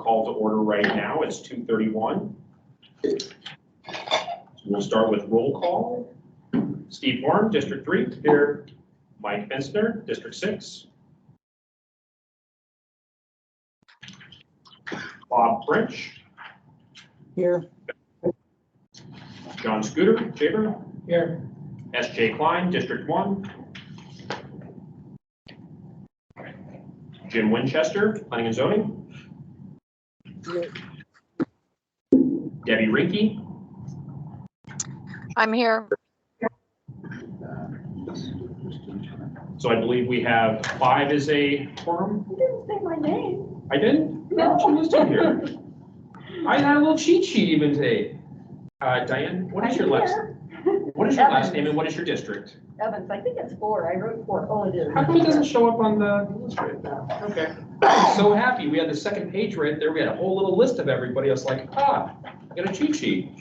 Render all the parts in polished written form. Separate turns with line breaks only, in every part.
call to order right now. It's 2:31. So we'll start with roll call. Steve Horn, District 3. Here. Mike Fensner, District 6. Bob French.
Here.
John Scooter, Chamber.
Here.
S.J. Klein, District 1. Jim Winchester, Planning and Zoning.
Here.
Debbie Rinke.
I'm here.
So I believe we have 5 as a quorum.
You didn't say my name.
I didn't? No, she listed here. I had a little cheat sheet even today. Diane, what is your last name and what is your district?
Evans, I think it's 4. I wrote 4. Oh, it is.
How come it doesn't show up on the list right now? Okay. I'm so happy. We had the second page right there. We had a whole little list of everybody. I was like, I got a cheat sheet.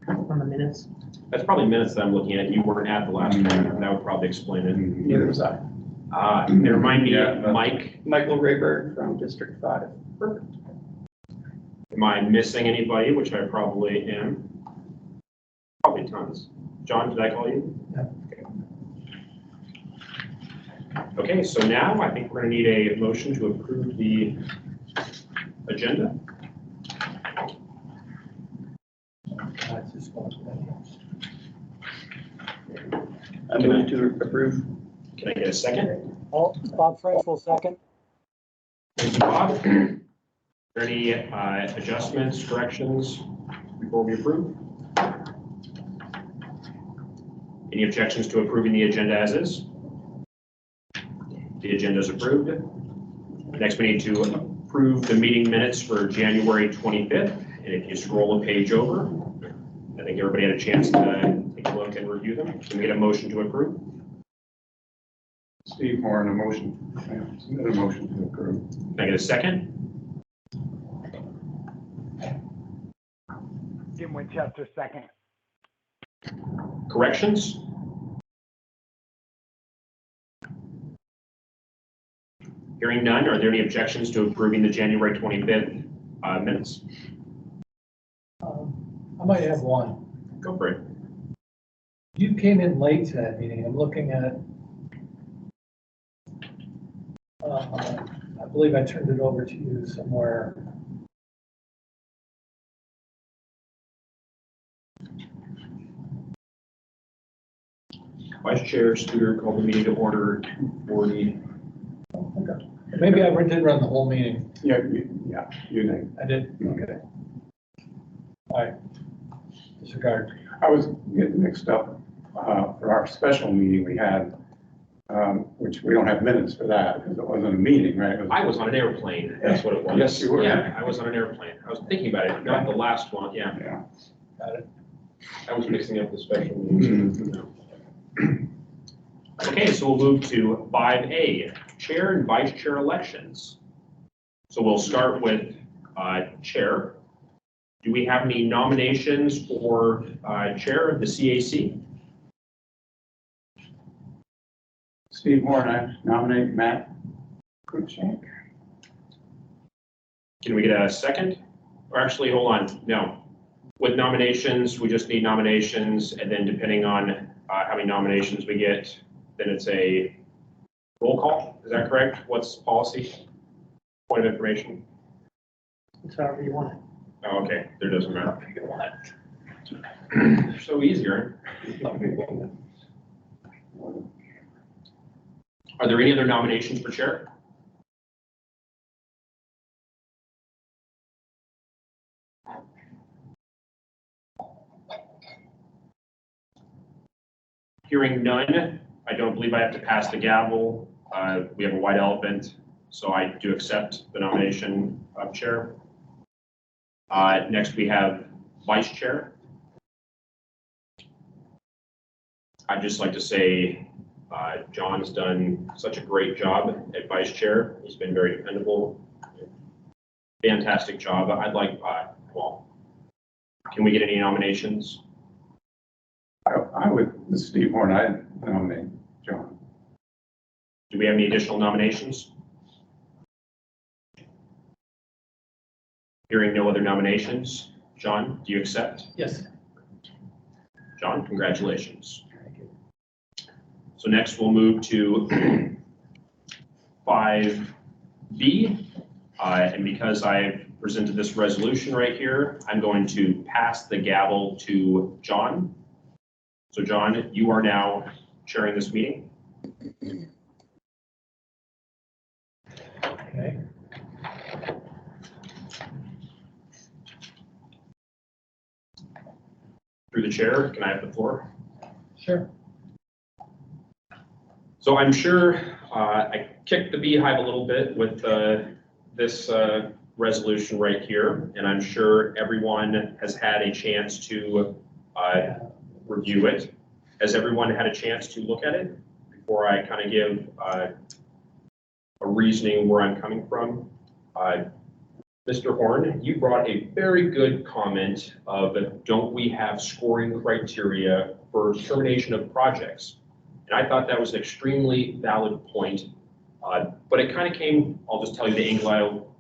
On the minutes.
That's probably minutes that I'm looking at. You weren't at the last meeting. That would probably explain it.
Neither was I.
It remind me, Mike.
Michael Rayberg from District 5.
Perfect. Am I missing anybody, which I probably am? Probably tons. John, did I call you?
Yeah.
Okay, so now I think we're going to need a motion to approve the agenda.
I move to approve.
Can I get a second?
Bob French will second.
Thank you, Bob. Are there any adjustments, corrections before we approve? Any objections to approving the agenda as is? The agenda is approved. Next, we need to approve the meeting minutes for January 25th. And if you scroll a page over, I think everybody had a chance to take a look and review them. Can we get a motion to approve?
Steve Horn, a motion. Submit a motion to approve.
Can I get a second?
Jim Winchester, second.
Corrections? Hearing none, are there any objections to approving the January 25th minutes?
I might have one.
Go for it.
You came in late to that meeting. I'm looking at, I believe I turned it over to you somewhere.
Vice Chair Studer called the meeting to order 2:40.
Okay. Maybe I did run the whole meeting.
Yeah, you name.
I did, okay. All right. Disregard.
I was getting mixed up for our special meeting we had, which we don't have minutes for that because it wasn't a meeting, right?
I was on an airplane. That's what it was.
Yes, you were.
Yeah, I was on an airplane. I was thinking about it, not the last one. Yeah,
Yeah.
Got it.
I was mixing up the special meetings. Okay, so we'll move to 5A, Chair and Vice Chair elections. So we'll start with Chair. Do we have any nominations for Chair of the CAC?
Steve Horn, I nominate Matt Cruikshank.
Can we get a second? Or actually, hold on, no. With nominations, we just need nominations, and then depending on how many nominations we get, then it's a roll call. Is that correct? What's policy? Point of information?
It's however you want it.
Oh, okay, there doesn't matter. They're so easier. Are there any other nominations for chair? Hearing none, I don't believe I have to pass the gavel. We have a white elephant, so I do accept the nomination of chair. Next, we have vice chair. I'd just like to say John's done such a great job at vice chair. He's been very dependable. Fantastic job. I'd like, well, can we get any nominations?
I would, this is Steve Horn, I nominate John.
Do we have any additional nominations? Hearing no other nominations, John, do you accept?
Yes.
John, congratulations. So next we'll move to 5B. And because I've presented this resolution right here, I'm going to pass the gavel to John. So John, you are now chairing this meeting.
Okay.
Through the chair, can I have the floor?
Sure.
So I'm sure I kicked the beehive a little bit with this resolution right here, and I'm sure everyone has had a chance to review it. Has everyone had a chance to look at it before I kind of give a reasoning where I'm coming from? Mr. Horn, you brought a very good comment of, don't we have scoring criteria for termination of projects? And I thought that was an extremely valid point, but it kind of came, I'll just tell you the angle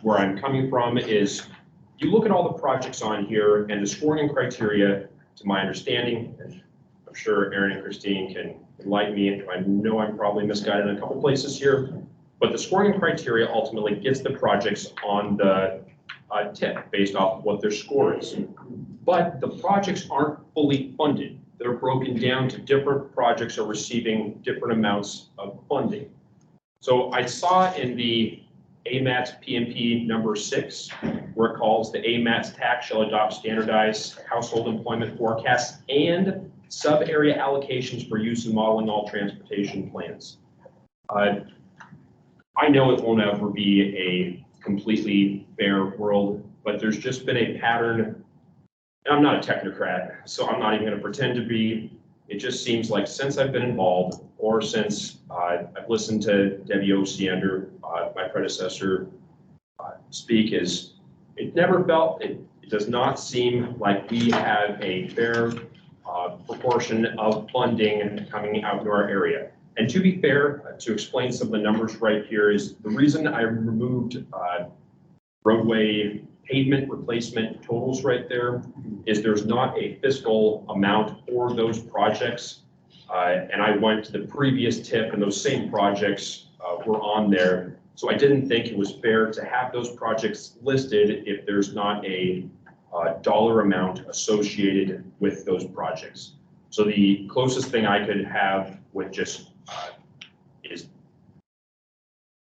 where I'm coming from is, you look at all the projects on here and the scoring criteria, to my understanding, and I'm sure Aaron and Christine can enlighten me, I know I'm probably misguided in a couple places here, but the scoring criteria ultimately gets the projects on the tip based off of what their score is. But the projects aren't fully funded. They're broken down to different projects are receiving different amounts of funding. So I saw in the AMATS PMP number 6, where it calls the AMATS tax shall adopt standardized household employment forecasts and sub-area allocations for use in modeling all transportation plans. I know it won't ever be a completely fair world, but there's just been a pattern, and I'm not a technocrat, so I'm not even going to pretend to be. It just seems like since I've been involved, or since I've listened to Debbie Osiander, my predecessor, speak, is it never felt, it does not seem like we have a fair proportion of funding coming out to our area. And to be fair, to explain some of the numbers right here is the reason I removed roadway pavement replacement totals right there is there's not a fiscal amount for those projects. And I went to the previous tip and those same projects were on there. So I didn't think it was fair to have those projects listed if there's not a dollar amount associated with those projects. So the closest thing I could have with just is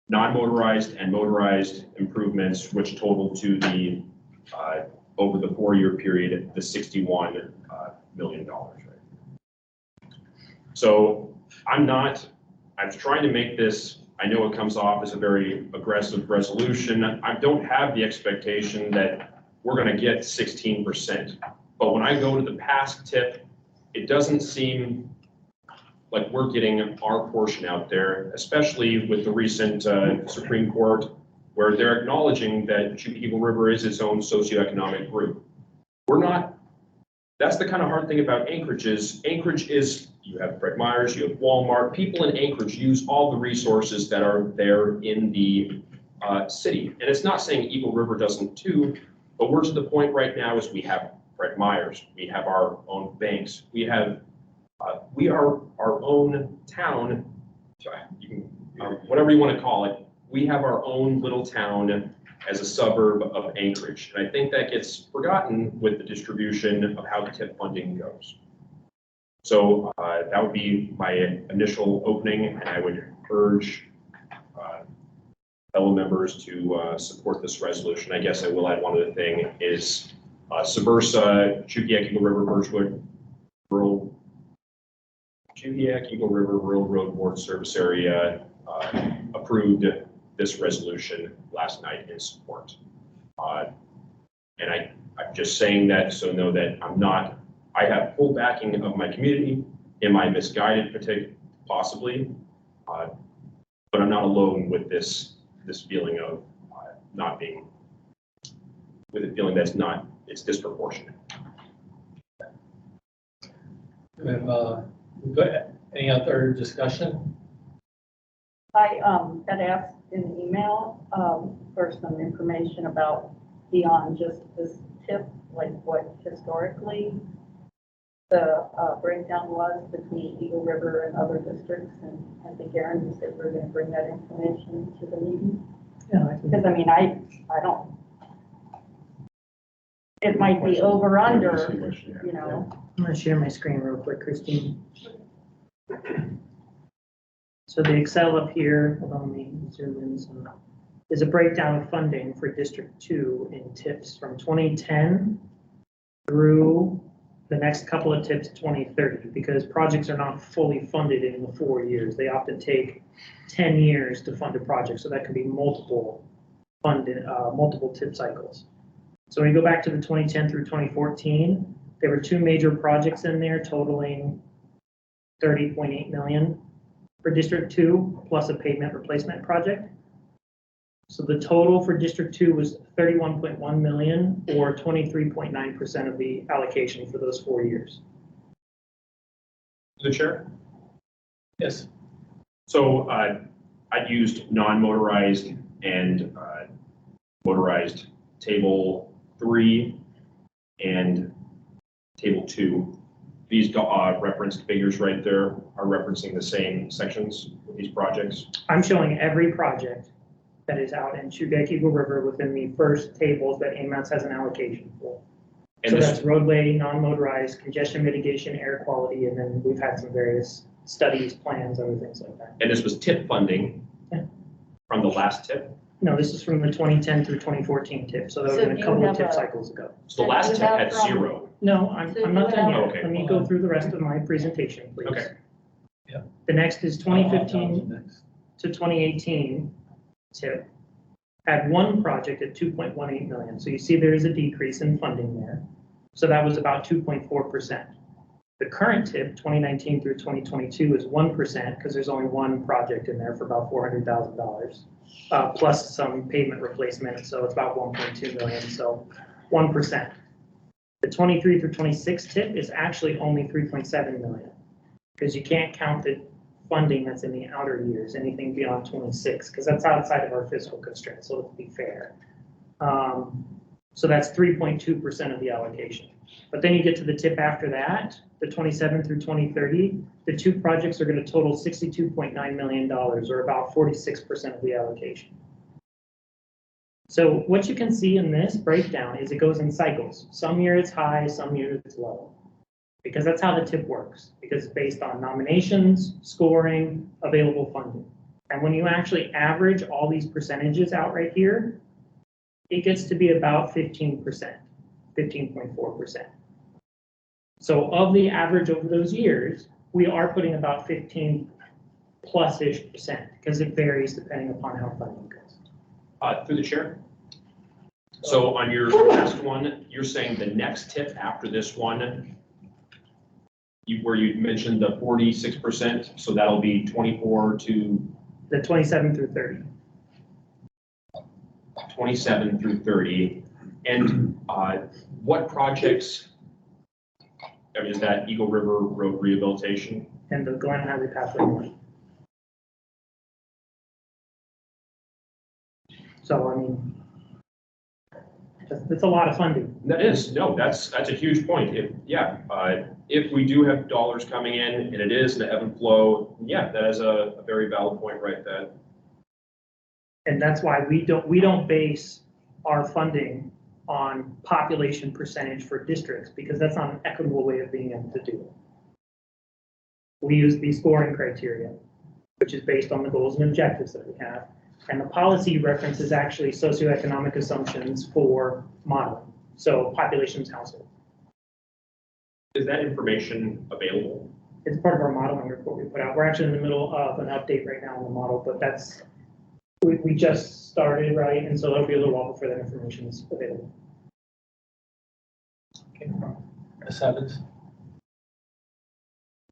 non-motorized and motorized improvements, which total to the over the 4-year period, the $61 million. Right? So I was trying to make this, I know it comes off as a very aggressive resolution. I don't have the expectation that we're going to get 16%. But when I go to the past tip, it doesn't seem like we're getting our portion out there, especially with the recent Supreme Court, where they're acknowledging that Eagle River is its own socioeconomic group. We're not, that's the kind of hard thing about Anchorage is, you have Fred Meyer's, you have Walmart, people in Anchorage use all the resources that are there in the city. And it's not saying Eagle River doesn't too, but we're to the point right now is we have Fred Meyer's, we have our own banks, we are our own town, whatever you want to call it. We have our own little town as a suburb of Anchorage. And I think that gets forgotten with the distribution of how the TIP funding goes. So that would be my initial opening, and I would urge fellow members to support this resolution. I guess I will add one other thing is Subursa, Chukiak, Eagle River, Birchwood, Rural Chukiak, Eagle River Rural Road Board Service Area approved this resolution last night in support. And I'm just saying that so know that I have full backing of my community. Am I misguided, possibly? But I'm not alone with this feeling of not being, with a feeling that's not, it's disproportionate.
We have, any other discussion?
I got asked in an email for some information about beyond just this tip, like what historically the breakdown was between Eagle River and other districts? And I think Aaron, you said we're gonna bring that information to the meeting.
Yeah, I can,
Because I mean, I don't, it might be over under, you know.
I'm gonna share my screen real quick, Christine. So the Excel up here, hold on, let me zoom in some, is a breakdown of funding for District 2 in TIPS from 2010 through the next couple of TIPS 2030, because projects are not fully funded in the 4 years. They often take 10 years to fund a project, so that could be multiple funded, multiple TIP cycles. So when you go back to the 2010 through 2014, there were 2 major projects in there totaling 30.8 million for District 2 plus a pavement replacement project. So the total for District 2 was 31.1 million, or 23.9% of the allocation for those 4 years.
The chair?
yes,
So I used non-motorized and motorized table 3 and table 2. These referenced figures right there are referencing the same sections of these projects.
I'm showing every project that is out in Shubeck Eagle River within the first tables that AMATS has an allocation for.
And
So
this,
that's roadway, non-motorized, congestion mitigation, air quality, and then we've had some various studies, plans, other things like that.
and this was TIP funding
Yeah.
from the last TIP.
No, this is from the 2010 through 2014 tip, so that
So
was in
do
a
you
couple of
have
tip
a-
cycles ago.
So the
So
last
you
TIP
have
had
from-
0.
No, I'm
So
not
you
done
have-
yet.
Okay.
Let me go through the rest of my presentation, please.
Okay.
Yeah.
The next is
Oh,
2015
next.
to 2018 tip. Had one project at 2.18 million. So you see there is a decrease in funding there. So that was about 2.4%. The current tip, 2019 through 2022, is 1% because there's only one project in there for about $400,000, plus some pavement replacement. So it's about 1.2 million. So 1%. The 23 through 26 tip is actually only 3.7 million because you can't count the funding that's in the outer years, anything beyond 26, because that's outside of our fiscal constraints, so let's be fair. So that's 3.2% of the allocation. But then you get to the tip after that, the 27 through 2030, the 2 projects are going to total $62.9 million, or about 46% of the allocation. So what you can see in this breakdown is it goes in cycles. Some year it's high, some year it's low. Because that's how the tip works, because it's based on nominations, scoring, available funding. And when you actually average all these percentages out right here, it gets to be about 15%, 15.4%. So of the average over those years, we are putting about 15 plus-ish percent, because it varies depending upon how funding goes.
Through the chair. So on your last one, you're saying the next tip after this one, where you mentioned the 46%, so that'll be 24 to
The 27 through 30.
27 through 30. And what projects, I mean, is that Eagle River Road rehabilitation?
And the Glen Highway Pathway North. So, I mean, it's a lot of funding.
That is, no, that's a huge point. If we do have dollars coming in and it is an ebb and flow, yeah, that is a very valid point right there.
And that's why we don't base our funding on population percentage for districts, because that's not an equitable way of being able to do it. We use the scoring criteria, which is based on the goals and objectives that we have. And the policy references actually socioeconomic assumptions for modeling. So populations, household.
Is that information available?
It's part of our modeling report we put out. We're actually in the middle of an update right now on the model, but we just started, right? And so it'll be a little while before that information is available.
Okay, Ms. Evans?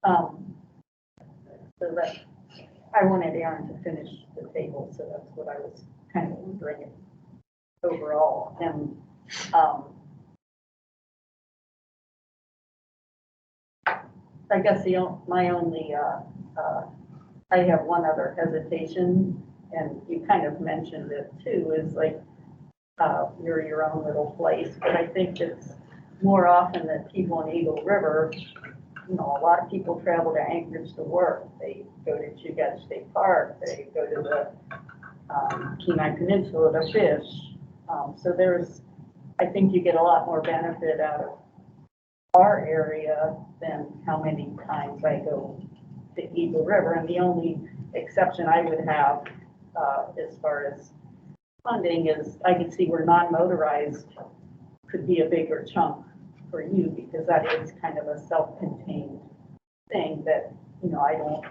So that, I wanted Aaron to finish the table, so that's what I was kind of wondering overall. And I guess my only, I have one other hesitation, and you kind of mentioned it too, is like, you're your own little place. But I think it's more often that people in Eagle River, you know, a lot of people travel to Anchorage to work. They go to Chugach State Park, they go to the Kenai Peninsula to fish. So I think you get a lot more benefit out of our area than how many times I go to Eagle River. And the only exception I would have as far as funding is I can see where non-motorized could be a bigger chunk for you, because that is kind of a self-contained thing that, you know, I don't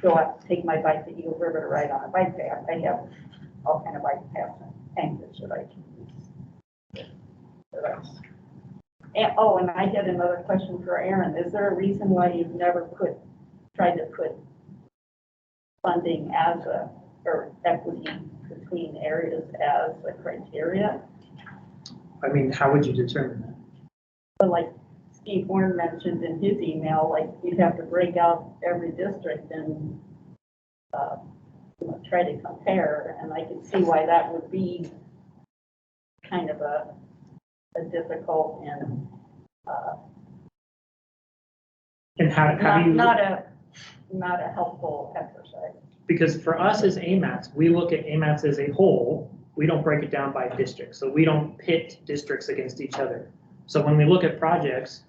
go out to take my bike to Eagle River to ride on a bike path. I have all kind of bike paths and anchors that I can use. So that's, and I had another question for Aaron. Is there a reason why you've never tried to put funding or equity between areas as a criteria?
I mean, how would you determine that?
But like Steve Warren mentioned in his email, like you'd have to break out every district and you know, try to compare, and I can see why that would be kind of a difficult and
how do you?
not a helpful exercise.
Because for us as AMATs, we look at AMATs as a whole. We don't break it down by district. So we don't pit districts against each other. So when we look at projects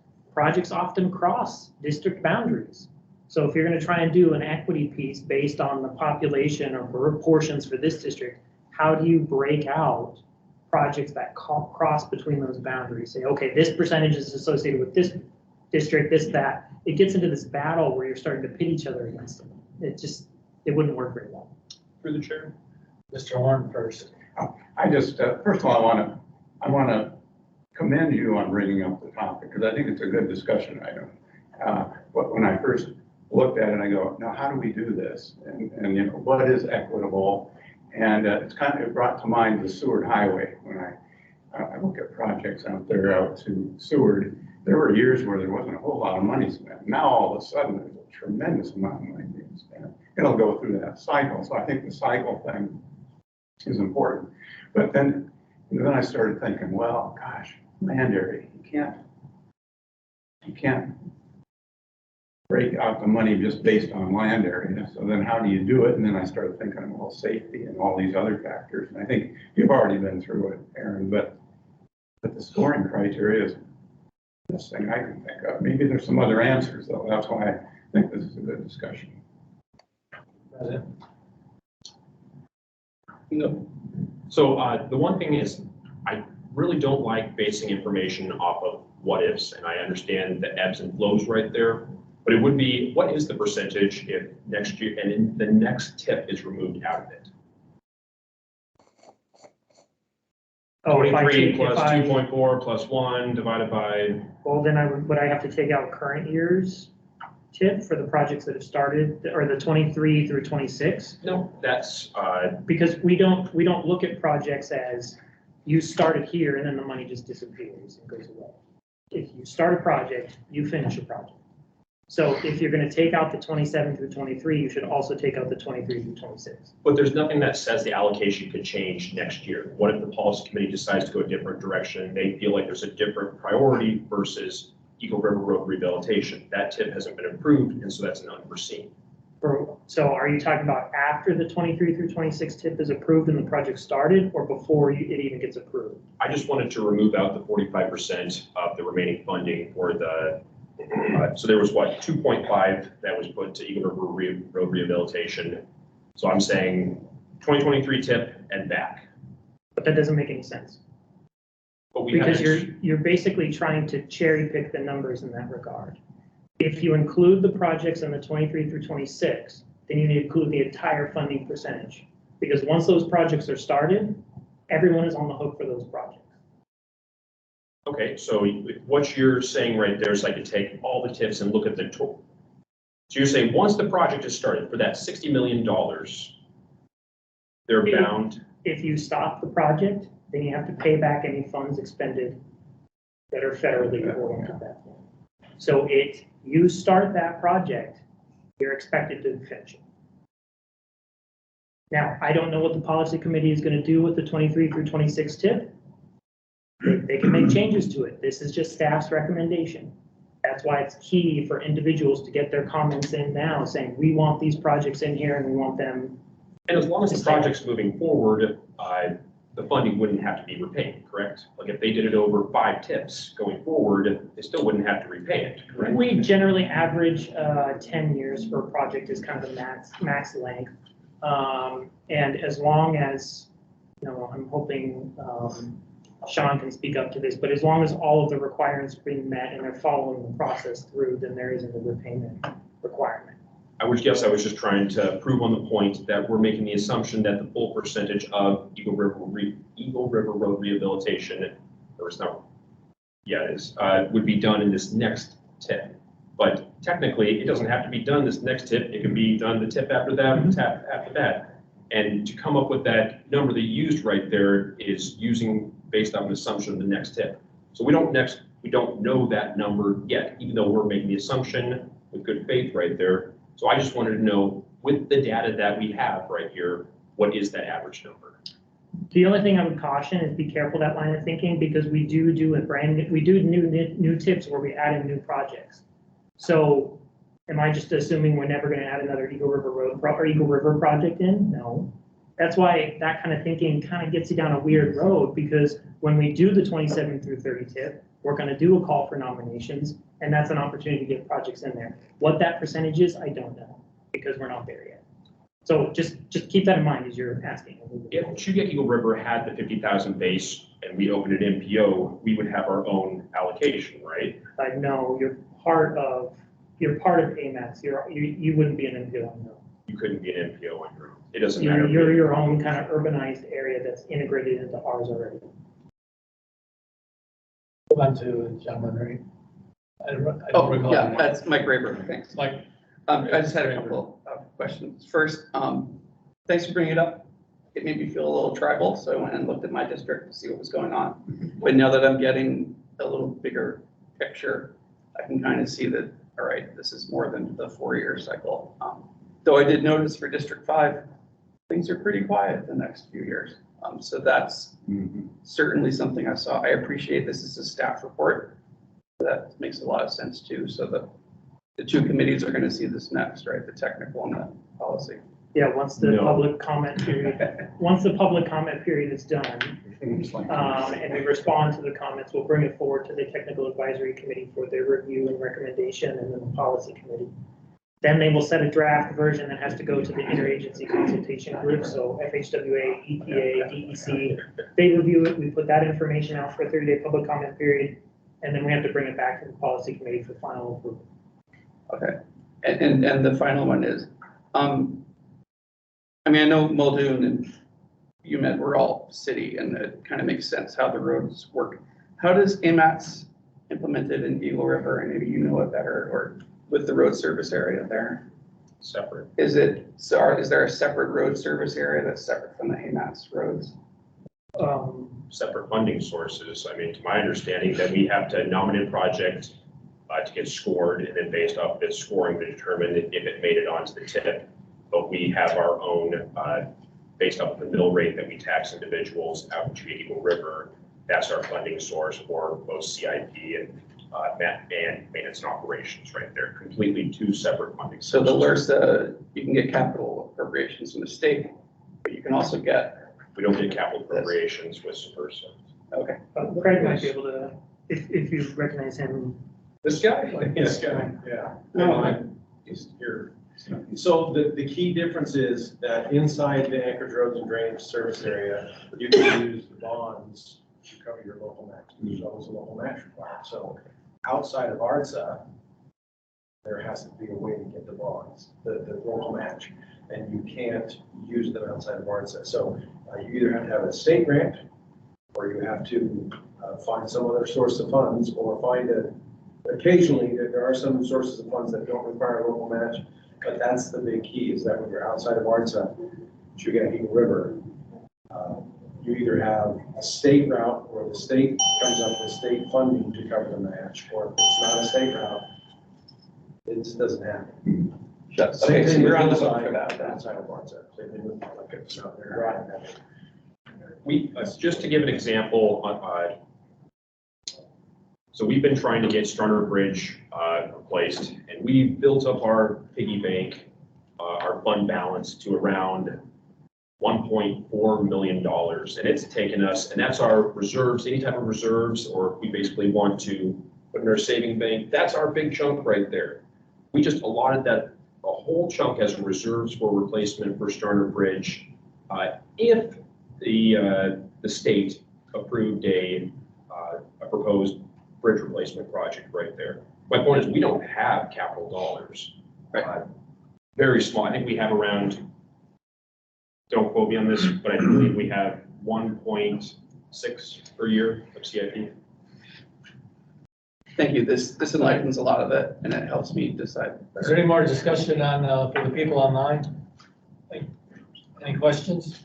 often cross district boundaries. So if you're going to try and do an equity piece based on the population or proportions for this district, how do you break out projects that cross between those boundaries? Say, okay, this percentage is associated with this district, this, that. It gets into this battle where you're starting to pit each other against them. It wouldn't work very well.
Through the chair.
Mr. Horn first.
I just, first of all, I want to commend you on bringing up the topic, because I think it's a good discussion item. But when I first looked at it, I go, now how do we do this? And you know, what is equitable? And it brought to mind the Seward Highway. When I look at projects out there out to Seward, there were years where there wasn't a whole lot of money spent. Now all of a sudden there's a tremendous amount of money being spent. It'll go through that cycle. So I think the cycle thing is important. But then I started thinking, well, gosh, land area, you can't break out the money just based on land area. So then how do you do it? And then I started thinking, well, safety and all these other factors. And I think you've already been through it, Aaron, but the scoring criteria is the best thing I can think of. Maybe there's some other answers though. That's why I think this is a good discussion.
President.
No. So the one thing is, I really don't like basing information off of what ifs, and I understand the ebbs and flows right there. But it would be, what is the percentage if next year and in the next tip is removed out of it?
Oh, if I
23
take-
plus
if I-
2.4 plus 1 divided by,
Well, then would I have to take out current year's tip for the projects that have started, or the 23 through 26?
no, that's,
Because we don't look at projects as you started here and then the money just disappears and goes away. If you start a project, you finish a project. So if you're going to take out the 27 through 23, you should also take out the 23 through 26.
but there's nothing that says the allocation could change next year. What if the policy committee decides to go a different direction? They feel like there's a different priority versus Eagle River Road rehabilitation. That tip hasn't been approved, and so that's an unforeseen.
So are you talking about after the 23 through 26 tip is approved and the project started, or before it even gets approved?
I just wanted to remove out the 45% of the remaining funding for the, so there was what, 2.5 that was put to Eagle River Road rehabilitation. So I'm saying 2023 tip and back.
But that doesn't make any sense.
But we
Because
haven't-
you're basically trying to cherry pick the numbers in that regard. If you include the projects in the 23 through 26, then you need to include the entire funding percentage. Because once those projects are started, everyone is on the hook for those projects.
Okay, so what you're saying right there is I could take all the tips and look at the total. So you're saying once the project is started for that $60 million, they're bound.
If you stop the project, then you have to pay back any funds expended that are federally awarded at that point. So you start that project, you're expected to finish it. Now, I don't know what the policy committee is going to do with the 23 through 26 tip. They can make changes to it. This is just staff's recommendation. That's why it's key for individuals to get their comments in now, saying, we want these projects in here and we want them.
And as long as the project's moving forward, the funding wouldn't have to be repaid, correct? Like if they did it over 5 tips going forward, they still wouldn't have to repay it, correct?
We generally average 10 years for a project is kind of the max length. And as long as, I'm hoping Sean can speak up to this, but as long as all of the requirements are being met and they're following the process through, then there isn't a repayment requirement.
I was just trying to prove on the point that we're making the assumption that the full percentage of Eagle River Road rehabilitation, or it's not, yeah, it is, would be done in this next tip. But technically, it doesn't have to be done this next tip. It can be done the tip after that, and the tip after that. And to come up with that number that you used right there is using based on an assumption of the next tip. So we don't know that number yet, even though we're making the assumption with good faith right there. So I just wanted to know, with the data that we have right here, what is that average number?
The only thing I would caution is be careful that line of thinking, because we do new tips where we add in new projects. So am I just assuming we're never going to add another Eagle River Road or Eagle River project in? No. That's why that kind of thinking kind of gets you down a weird road, because when we do the 27 through 30 tip, we're going to do a call for nominations, and that's an opportunity to get projects in there. What that percentage is, I don't know, because we're not there yet. So just keep that in mind as you're asking.
If Chugach Eagle River had the 50,000 base and we opened an MPO, we would have our own allocation, right?
No, you're part of AMAX. You wouldn't be an MPO on your own.
You couldn't be an MPO on your own. It doesn't matter.
You're your own kind of urbanized area that's integrated into ours already.
Go on to John, right? I don't recall.
Yeah, that's Mike Rayburn, thanks.
Like,
I just had a couple of questions. First, thanks for bringing it up. It made me feel a little tribal, so I went and looked at my district to see what was going on. But now that I'm getting a little bigger picture, I can kind of see that, all right, this is more than the 4-year cycle. Though I did notice for District 5, things are pretty quiet the next few years. So that's certainly something I saw. I appreciate this is a staff report. That makes a lot of sense too. So the 2 committees are going to see this next, right? The technical and the policy.
Yeah, once the public comment period is done, and we respond to the comments, we'll bring it forward to the technical advisory committee for their review and recommendation, and then the policy committee. Then they will set a draft version that has to go to the interagency consultation group, so FHWA, EPA, DEC. They review it, we put that information out for a 30-day public comment period, and then we have to bring it back to the policy committee for final approval.
Okay, and the final one is, I mean, I know Muldoon and UMED, we're all city, and it kind of makes sense how the roads work. How does AMATS implement it in Eagle River, and maybe you know it better, or with the road service area there?
Separate.
Is there a separate road service area that's separate from the AMATS roads?
Separate funding sources. I mean, to my understanding, that we have to nominate a project to get scored, and then based off of its scoring to determine if it made it onto the tip. But we have our own, based off of the mill rate that we tax individuals out in Eagle River. That's our funding source for both CIP and maintenance and operations right there. Completely 2 separate funding sources.
So the LRSA, you can get capital appropriations from the state, but you can also get.
We don't get capital appropriations with Subversa.
Okay.
Craig might be able to, if you recognize him.
This guy? This guy, yeah. No, he's here. So the key difference is that inside the Anchorage Roads and Drainage Service Area, you can use the bonds to cover your local match. There's always a local match required. So outside of ARTSA, there has to be a way to get the bonds, the local match, and you can't use them outside of ARTSA. So you either have to have a state grant, or you have to find some other source of funds, or find occasionally there are some sources of funds that don't require a local match. But that's the big key, is that when you're outside of ARTSA, Chugach Eagle River, you either have a state route where the state comes up with state funding to cover the match, or if it's not a state route, it just doesn't happen.
Okay, so we're on the hook for that.
Outside of ARTSA, same thing with like it's out there.
We, just to give an example, So we've been trying to get Starner Bridge replaced, and we built up our piggy bank, our fund balance to around $1.4 million. And it's taken us, and that's our reserves, any type of reserves, or we basically want to put in our saving bank. That's our big chunk right there. We just allotted that, a whole chunk as reserves for replacement for Starner Bridge. If the state approved a proposed bridge replacement project right there. My point is, we don't have capital dollars. Very small. I think we have around, don't quote me on this, but I believe we have 1.6 per year of CIP.
Thank you. This enlightens a lot of it, and it helps me decide.
Is there any more discussion on, for the people online? Any questions?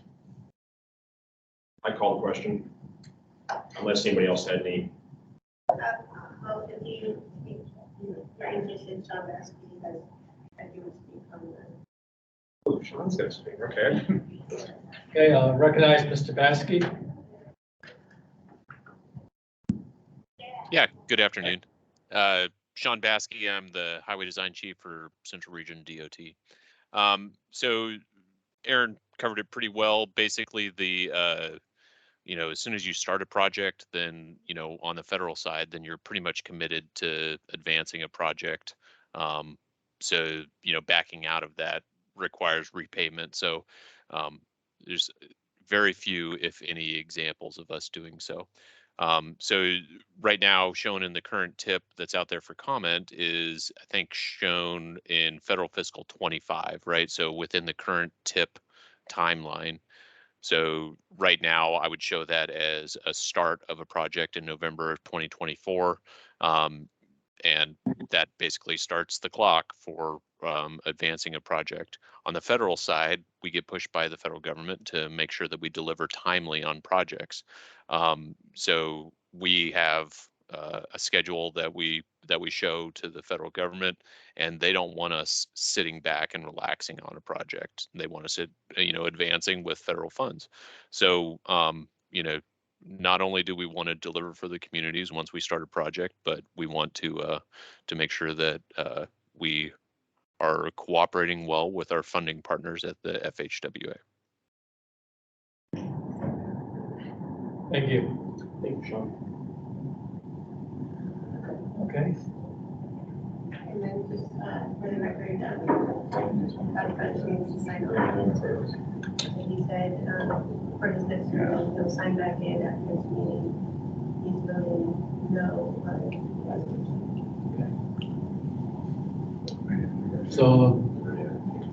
I call the question, unless anybody else had any.
How did you speak, your English in John Baskey as you would speak on the.
Oh, Sean's gonna speak, okay.
Okay, I'll recognize Mr. Baskey.
Yeah, good afternoon. Sean Baskey, I'm the Highway Design Chief for Central Region DOT. So Aaron covered it pretty well. Basically, as soon as you start a project, then, on the federal side, then you're pretty much committed to advancing a project. So, backing out of that requires repayment. So there's very few, if any, examples of us doing so. So right now, shown in the current tip that's out there for comment is, I think, shown in federal fiscal 25, right? So within the current tip timeline. So right now, I would show that as a start of a project in November of 2024. And that basically starts the clock for advancing a project. On the federal side, we get pushed by the federal government to make sure that we deliver timely on projects. So we have a schedule that we show to the federal government, and they don't want us sitting back and relaxing on a project. They want us advancing with federal funds. So not only do we want to deliver for the communities once we start a project, but we want to make sure that we are cooperating well with our funding partners at the FHWA.
Thank you.
Thank you, Sean.
Okay.
And then just, for the record, got a bunch to sign on. And he said, for his next year, he'll sign back in at this meeting. He's voting no on the resolution.
So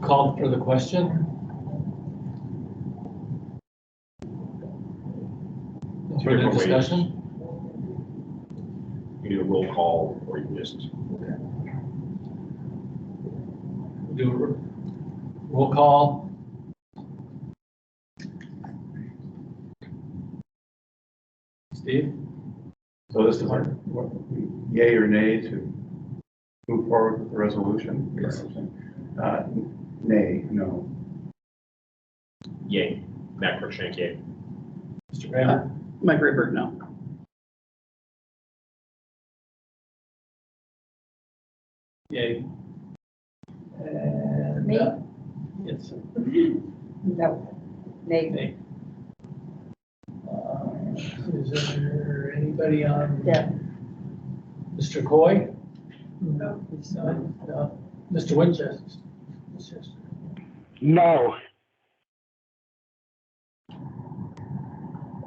called for the question. No further discussion?
You do a roll call, or you can just.
Do a roll call. Steve?
So this is what, yay or nay to move forward with the resolution?
Yes.
Nay, no.
Yay. Matt Cruikshank, yay.
Mr. Kramer?
Mike Rayberg, no.
Yay. And,
Me?
yes.
No. Nay.
Nay. Is there anybody on?
Yeah.
Mr. Coy? No. No. Mr. Winchester?
No.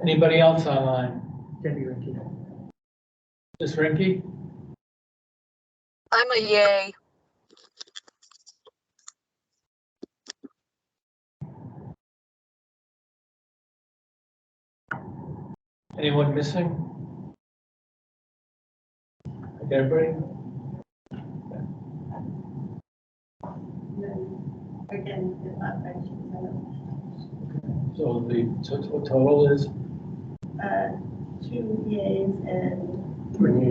Anybody else online?
Debbie Rinky.
Ms. Rinky?
I'm a yay.
Anyone missing? Okay, everybody?
And then, again, the last bench,
So the total is?
2 yays and.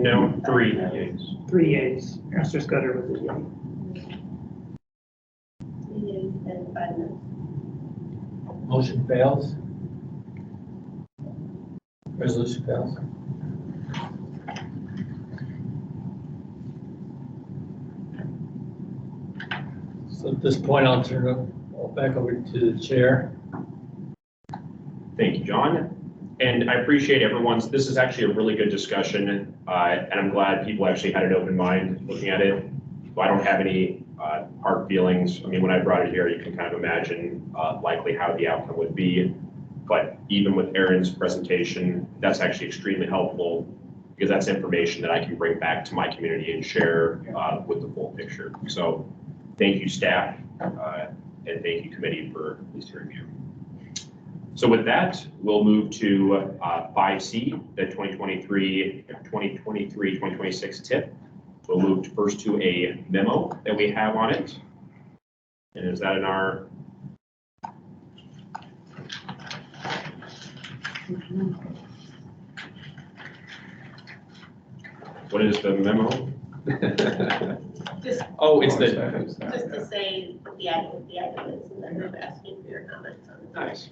No, 3 yays.
3 yeas. Mr. Scudder with a yea.
3 yays and 5 noes.
Motion fails. Resolution fails. So at this point, I'll turn it back over to the chair.
Thank you, John. And I appreciate everyone's, this is actually a really good discussion, and I'm glad people actually had an open mind looking at it. So I don't have any hard feelings. I mean, when I brought it here, you can kind of imagine likely how the outcome would be. But even with Aaron's presentation, that's actually extremely helpful because that's information that I can bring back to my community and share with the full picture. So thank you, staff, and thank you, committee, for at least hearing me. So with that, we'll move to 5C, the 2023-2026 tip. We'll move first to a memo that we have on it. And is that in our? What is the memo?
Just,
Oh, it's the,
just to say what the item is, and then we're asking for your comments on it.
nice.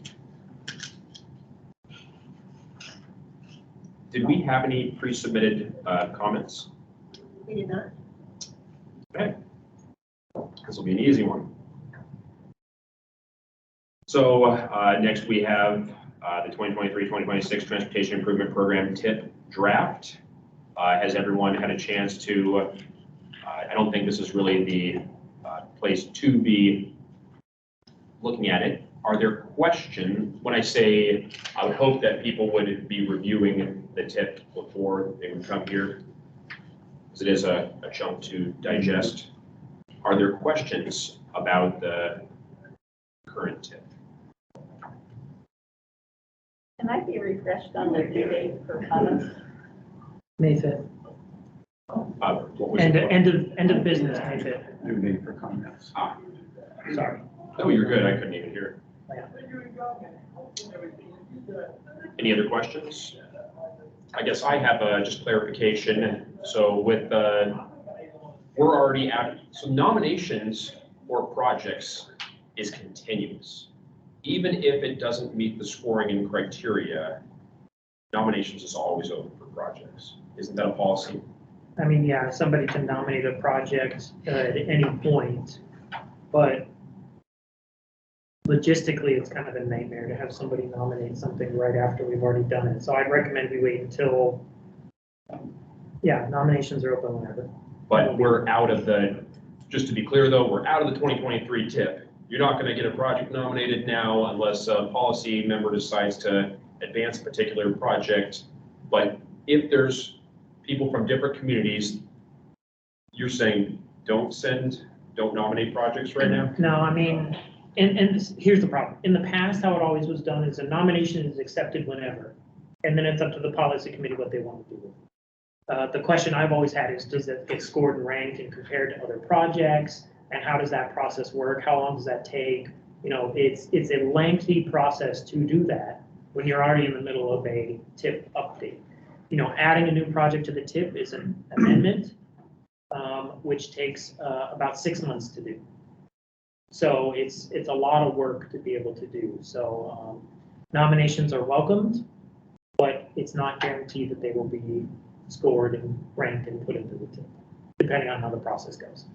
Did we have any pre-submitted comments?
We did not.
Okay. This will be an easy one. So next we have the 2023-2026 Transportation Improvement Program tip draft. Has everyone had a chance to, I don't think this is really the place to be looking at it. Are there questions? When I say, I would hope that people would be reviewing the tip before they would come here, because it is a chunk to digest. Are there questions about the current tip?
Can I be refreshed on the due date for comments?
May 5th.
What was
End
it?
of business, May 5th.
Due date for comments.
Sorry.
Oh, you're good. I couldn't even hear. Any other questions? I guess I have just clarification. So with we're already at, so nominations for projects is continuous. Even if it doesn't meet the scoring and criteria, nominations is always open for projects. Isn't that a policy?
I mean, yeah, somebody can nominate a project at any point, but logistically, it's kind of a nightmare to have somebody nominate something right after we've already done it. So I'd recommend we wait until, yeah, nominations are open whenever.
But we're out of the, just to be clear though, we're out of the 2023 tip. You're not going to get a project nominated now unless a policy member decides to advance a particular project. But if there's people from different communities, you're saying don't nominate projects right now?
No, I mean, and here's the problem. In the past, how it always was done is a nomination is accepted whenever, and then it's up to the policy committee what they want to do with it. The question I've always had is, does it get scored and ranked and compared to other projects? And how does that process work? How long does that take? You know, it's a lengthy process to do that when you're already in the middle of a tip update. You know, adding a new project to the tip is an amendment, which takes about 6 months to do. So it's a lot of work to be able to do. So nominations are welcomed, but it's not guaranteed that they will be scored and ranked and put into the tip, depending on how the process goes.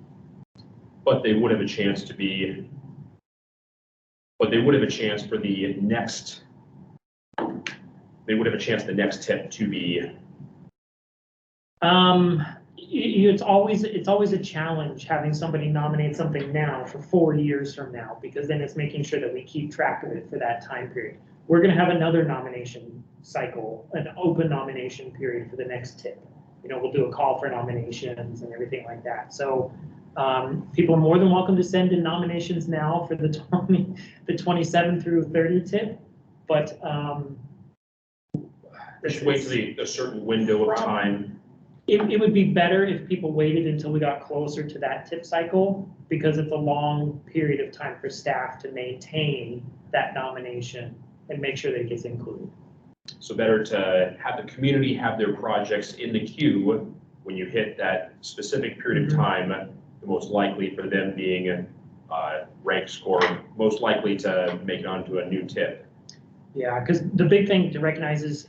But they would have a chance to be, but they would have a chance for the next, they would have a chance the next tip to be.
It's always a challenge having somebody nominate something now for 4 years from now, because then it's making sure that we keep track of it for that time period. We're going to have another nomination cycle, an open nomination period for the next tip. You know, we'll do a call for nominations and everything like that. So people are more than welcome to send in nominations now for the 27 through 30 tip, but
Just wait till a certain window of time.
It would be better if people waited until we got closer to that tip cycle, because it's a long period of time for staff to maintain that nomination and make sure that it gets included.
So better to have the community have their projects in the queue when you hit that specific period of time, the most likely for them being ranked score, most likely to make it onto a new tip.
Yeah, because the big thing to recognize is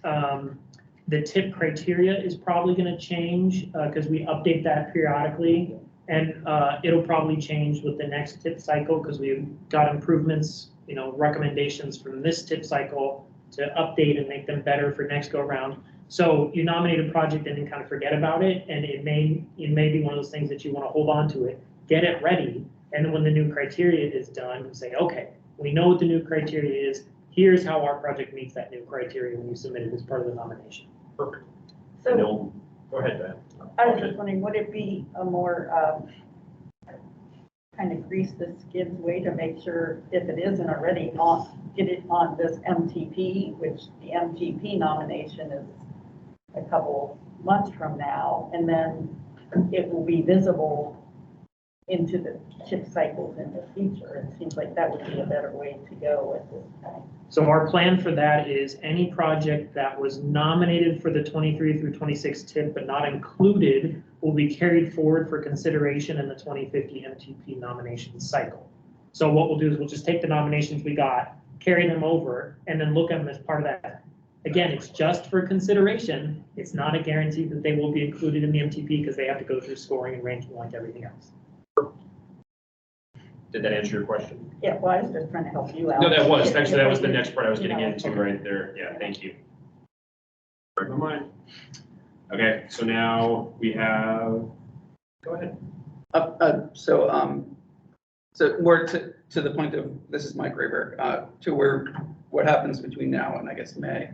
the tip criteria is probably going to change because we update that periodically, And it'll probably change with the next tip cycle because we've got improvements, recommendations from this tip cycle to update and make them better for next go around. So you nominate a project and then kind of forget about it, and it may be one of those things that you want to hold on to it, get it ready, and then when the new criteria is done, you say, okay, we know what the new criteria is. Here's how our project meets that new criteria when you submit it as part of the nomination.
Perfect. And
So
they'll, go ahead, Ben.
I was just wondering, would it be a more, kind of grease the skids way to make sure if it isn't already get it on this MTP, which the MTP nomination is a couple months from now, and then it will be visible into the tip cycles in the future. It seems like that would be a better way to go at this point.
So our plan for that is any project that was nominated for the 23 through 26 tip but not included will be carried forward for consideration in the 2050 MTP nomination cycle. So what we'll do is we'll just take the nominations we got, carry them over, and then look at them as part of that. Again, it's just for consideration. It's not a guarantee that they will be included in the MTP because they have to go through scoring and ranking like everything else.
Did that answer your question?
Yeah, well, I was just trying to help you out.
No, that was, actually, that was the next part I was getting into right there. Yeah, thank you. Read my mind. Okay, so now we have, go ahead.
So more to the point of, this is Mike Graber, to what happens between now and I guess May.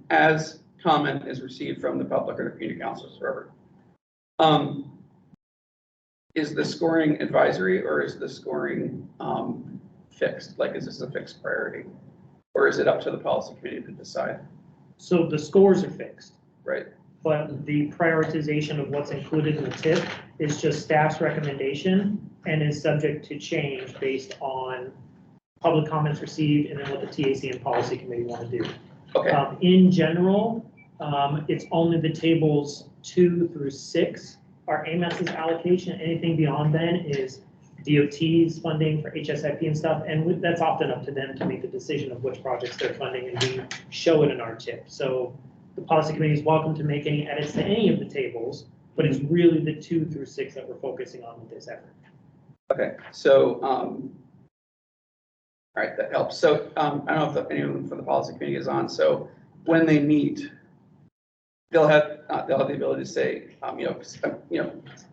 As comment is received from the public or the community councils, whoever, is the scoring advisory or is the scoring fixed? Like, is this a fixed priority? Or is it up to the policy committee to decide?
So the scores are fixed,
Right.
but the prioritization of what's included in the tip is just staff's recommendation and is subject to change based on public comments received and then what the TAC and policy committee want to do.
Okay.
In general, it's only the tables 2 through 6 are AMS's allocation. Anything beyond then is DOT's funding for HSIP and stuff, and that's often up to them to make the decision of which projects they're funding, and we show it in our tip. So the policy committee is welcome to make any edits to any of the tables, but it's really the 2 through 6 that we're focusing on with this effort.
Okay, so, all right, that helps. So I don't know if anyone from the policy committee is on. So when they meet, they'll have the ability to say,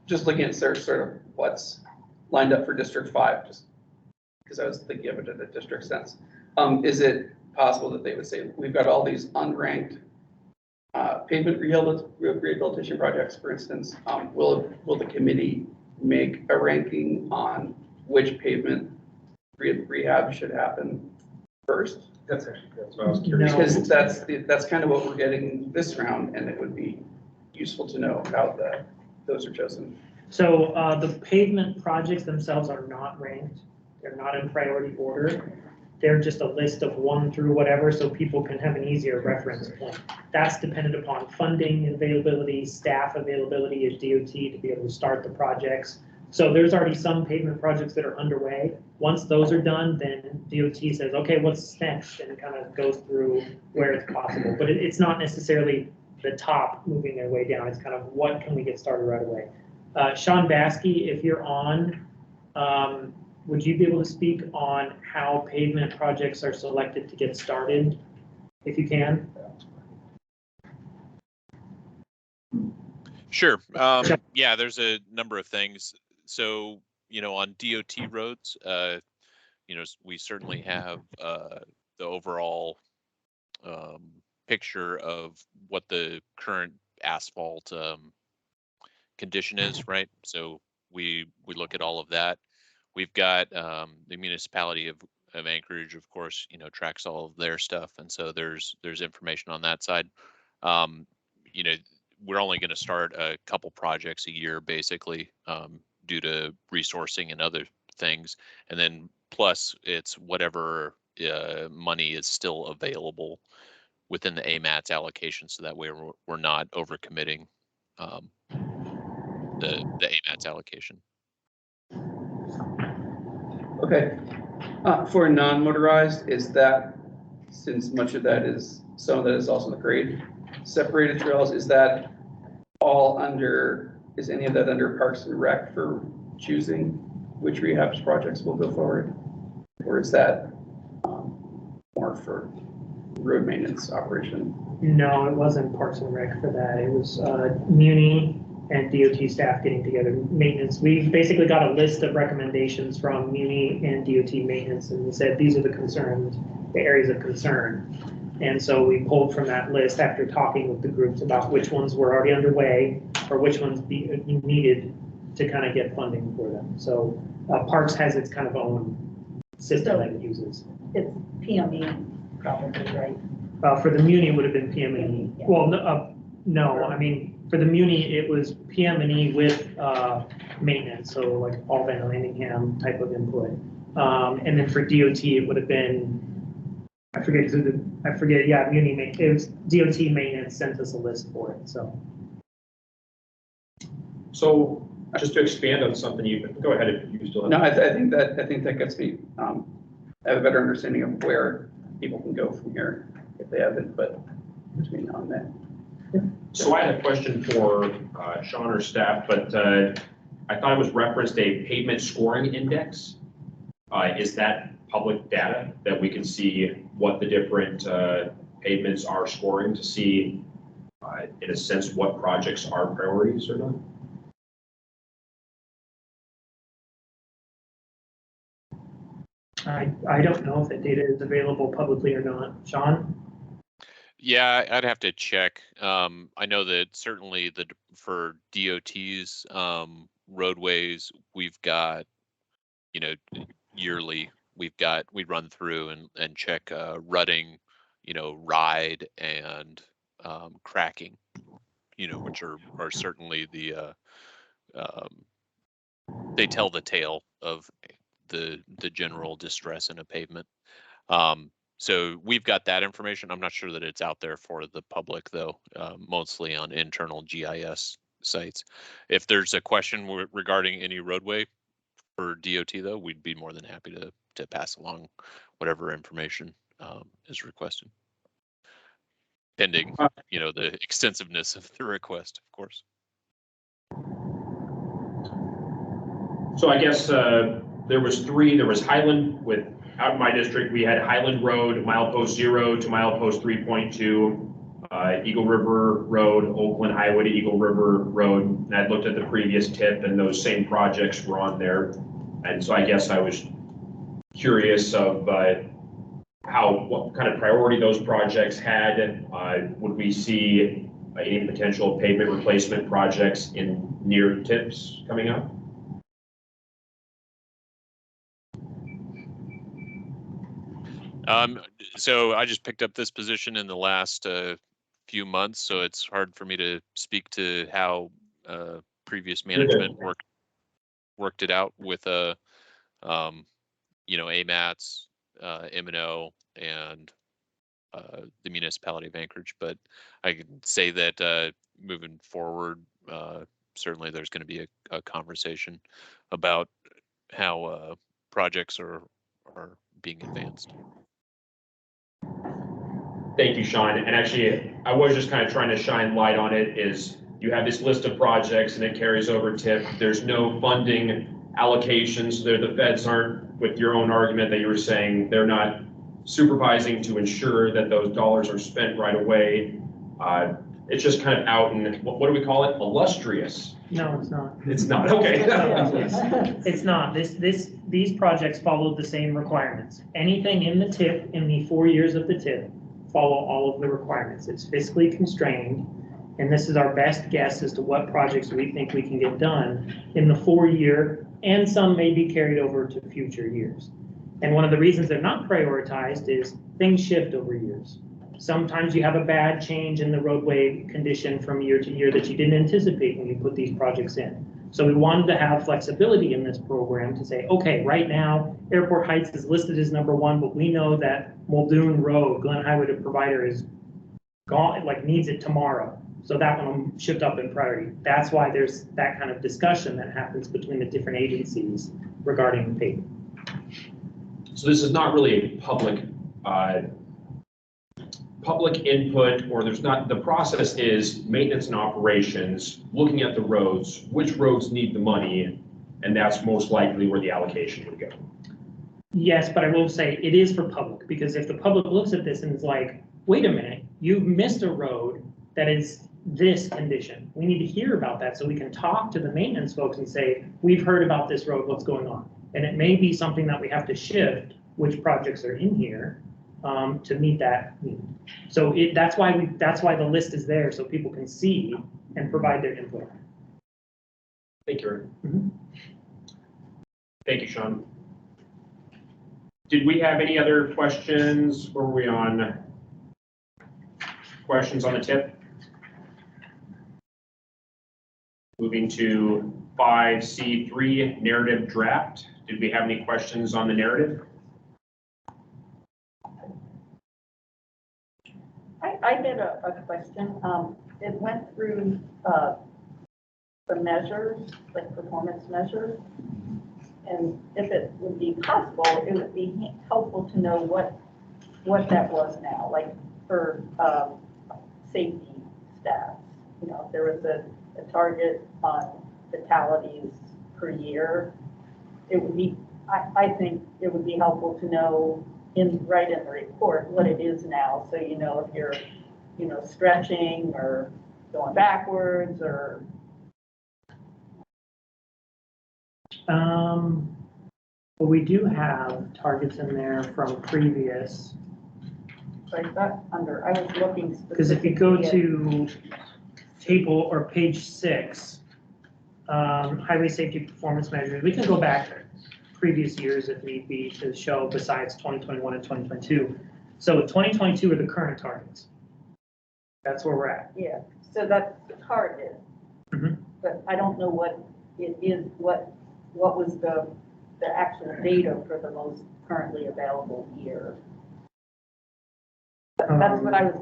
just looking at sort of what's lined up for District 5, just because I was thinking of it in a district sense. Is it possible that they would say, we've got all these unranked pavement rehabilitation projects, for instance, will the committee make a ranking on which pavement rehab should happen first?
That's what I was curious.
Because that's kind of what we're getting this round, and it would be useful to know how those are chosen.
So the pavement projects themselves are not ranked. They're not in priority order. They're just a list of 1 through whatever, so people can have an easier reference point. That's dependent upon funding availability, staff availability at DOT to be able to start the projects. So there's already some pavement projects that are underway. Once those are done, then DOT says, okay, what's next? And it kind of goes through where it's possible. But it's not necessarily the top moving their way down. It's kind of what can we get started right away. Sean Baskey, if you're on, would you be able to speak on how pavement projects are selected to get started, if you can?
Sure. Yeah, there's a number of things. So, on DOT roads, we certainly have the overall picture of what the current asphalt condition is, right? So we look at all of that. We've got the municipality of Anchorage, of course, tracks all of their stuff, and so there's information on that side. We're only going to start a couple projects a year, basically, due to resourcing and other things, and then plus it's whatever money is still available within the AMAT's allocation, so that way we're not overcommitting the AMAT's allocation.
Okay. For non-motorized, is that, since much of that is, some of that is also the grade separated trails, is that all under is any of that under Parks and Rec for choosing which rehabs projects will go forward? Or is that more for road maintenance operation?
No, it wasn't Parks and Rec for that. It was Muni and DOT staff getting together, maintenance. We basically got a list of recommendations from Muni and DOT maintenance, and we said, these are the concerns, the areas of concern. And so we pulled from that list after talking with the groups about which ones were already underway or which ones needed to kind of get funding for them. So Parks has its kind of own system that it uses.
It's PME probably, right?
For the Muni, it would have been PM&E. Well, no, I mean, for the Muni, it was PM&E with maintenance, so like Paul Van Landingham type of input. And then for DOT, it would have been, I forget, yeah, Muni, it was DOT maintenance sent us a list for it, so.
So just to expand on something, you go ahead if you still have.
No, I think that gets me, I have a better understanding of where people can go from here if they have input between now and then.
So I had a question for Sean or staff, but I thought it was referenced a pavement scoring index. Is that public data that we can see what the different pavements are scoring to see, in a sense, what projects are priorities or not?
I don't know if that data is available publicly or not. Sean?
Yeah, I'd have to check. I know that certainly for DOT's roadways, we've got, yearly, we run through and check rutting, ride and cracking, which are certainly they tell the tale of the general distress in a pavement. So we've got that information. I'm not sure that it's out there for the public though, mostly on internal GIS sites. If there's a question regarding any roadway for DOT though, we'd be more than happy to pass along whatever information is requested. Pending, the extensiveness of the request, of course.
So I guess there was Highland out in my district, we had Highland Road, milepost 0 to milepost 3.2, Eagle River Road, Oakland Highway to Eagle River Road. And I looked at the previous tip and those same projects were on there. And so I guess I was curious of what kind of priority those projects had. Would we see any potential pavement replacement projects in near tips coming up?
So I just picked up this position in the last few months, so it's hard for me to speak to how previous management worked it out with AMATs, M&O, and the municipality of Anchorage. But I can say that moving forward, certainly there's going to be a conversation about how projects are being advanced.
Thank you, Sean. And actually, I was just kind of trying to shine light on it. Is you have this list of projects and it carries over TIP. There's no funding allocations. The feds aren't, with your own argument that you were saying, they're not supervising to ensure that those dollars are spent right away. It's just kind of out in, what do we call it? Illustrious.
No, it's not.
It's not, okay.
It's not. These projects followed the same requirements. Anything in the TIP, in the 4 years of the TIP, follow all of the requirements. It's fiscally constrained, and this is our best guess as to what projects we think we can get done in the 4 year, and some may be carried over to future years. And one of the reasons they're not prioritized is things shift over years. Sometimes you have a bad change in the roadway condition from year to year that you didn't anticipate when you put these projects in. So we wanted to have flexibility in this program to say, okay, right now, Airport Heights is listed as #1, but we know that Muldoon Road, Glen Highway to Provider is gone, like needs it tomorrow. So that one will shift up in priority. That's why there's that kind of discussion that happens between the different agencies regarding paving.
So this is not really a public public input, or there's not, the process is maintenance and operations, looking at the roads, which roads need the money, and that's most likely where the allocation would go.
Yes, but I will say it is for public, because if the public looks at this and is like, wait a minute, you've missed a road that is this condition. We need to hear about that so we can talk to the maintenance folks and say, we've heard about this road, what's going on? And it may be something that we have to shift which projects are in here to meet that need. So that's why the list is there, so people can see and provide their input.
Thank you, Aaron.
Mhm.
Thank you, Sean. Did we have any other questions? Where were we on? Questions on the tip? Moving to 5C3 narrative draft. Did we have any questions on the narrative?
I had a question. It went through the measures, like performance measures. And if it would be possible, it would be helpful to know what that was now, like for safety stats. You know, if there was a target on fatalities per year, it would be, I think it would be helpful to know right in the report what it is now. So you know if you're, you know, stretching or going backwards or.
Well, we do have targets in there from previous,
Like that under, I was looking.
because if you go
specifically
to table or page 6, highway safety performance measures, we can go back previous years if need be to show besides 2021 and 2022. So 2022 are the current targets. That's where we're at.
Yeah, so that's the target.
Mhm.
But I don't know what it is, what was the actual data for the most currently available year. That's what I was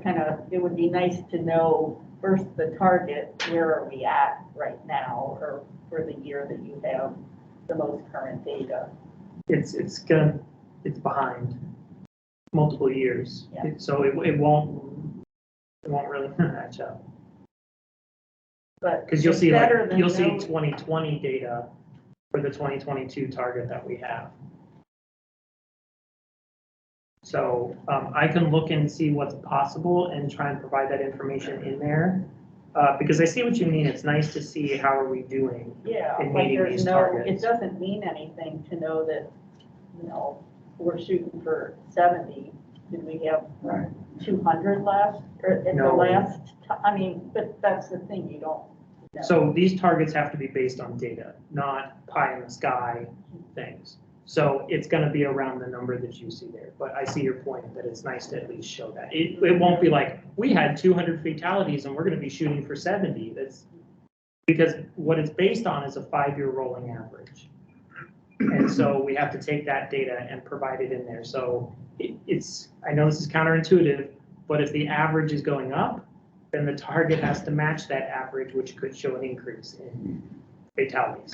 it would be nice to know first the target, where are we at right now, or for the year that you have the most current data.
It's behind multiple years.
Yeah.
So it won't really match up.
But
Because you'll
it's
see
better than
2020 data for the 2022 target that we have. So I can look and see what's possible and try and provide that information in there. Because I see what you mean. It's nice to see how are we doing.
Yeah,
in
like
meeting
there's
these
no,
targets.
it doesn't mean anything to know that, you know, we're shooting for 70. Did we have
Right.
200 last, or at the
No.
last, I mean, but that's the thing, you don't. know.
So these targets have to be based on data, not pie in the sky things. So it's going to be around the number that you see there. But I see your point that it's nice to at least show that. It won't be like, we had 200 fatalities and we're going to be shooting for 70. That's because what it's based on is a 5-year rolling average. And so we have to take that data and provide it in there. So I know this is counterintuitive, but if the average is going up, then the target has to match that average, which could show an increase in fatalities.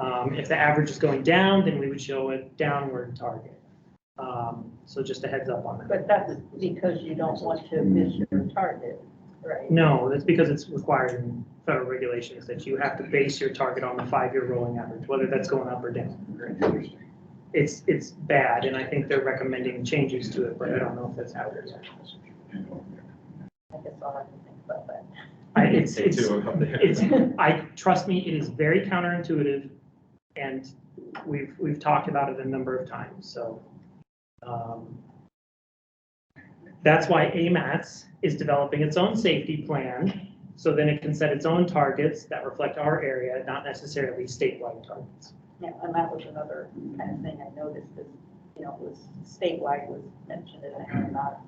If the average is going down, then we would show a downward target. So just a heads up on that.
But that's because you don't want to miss your target, right?
No, that's because it's required in federal regulations that you have to base your target on the 5-year rolling average, whether that's going up or down.
Very interesting.
It's bad, and I think they're recommending changes to it, but I don't know if that's out there yet.
I guess I'll have to think about that.
Trust me, it is very counterintuitive, and we've talked about it a number of times, so. That's why AMATS is developing its own safety plan, so then it can set its own targets that reflect our area, not necessarily statewide targets.
Yeah, and that was another kind of thing I noticed is, you know, it was statewide was mentioned in there, and not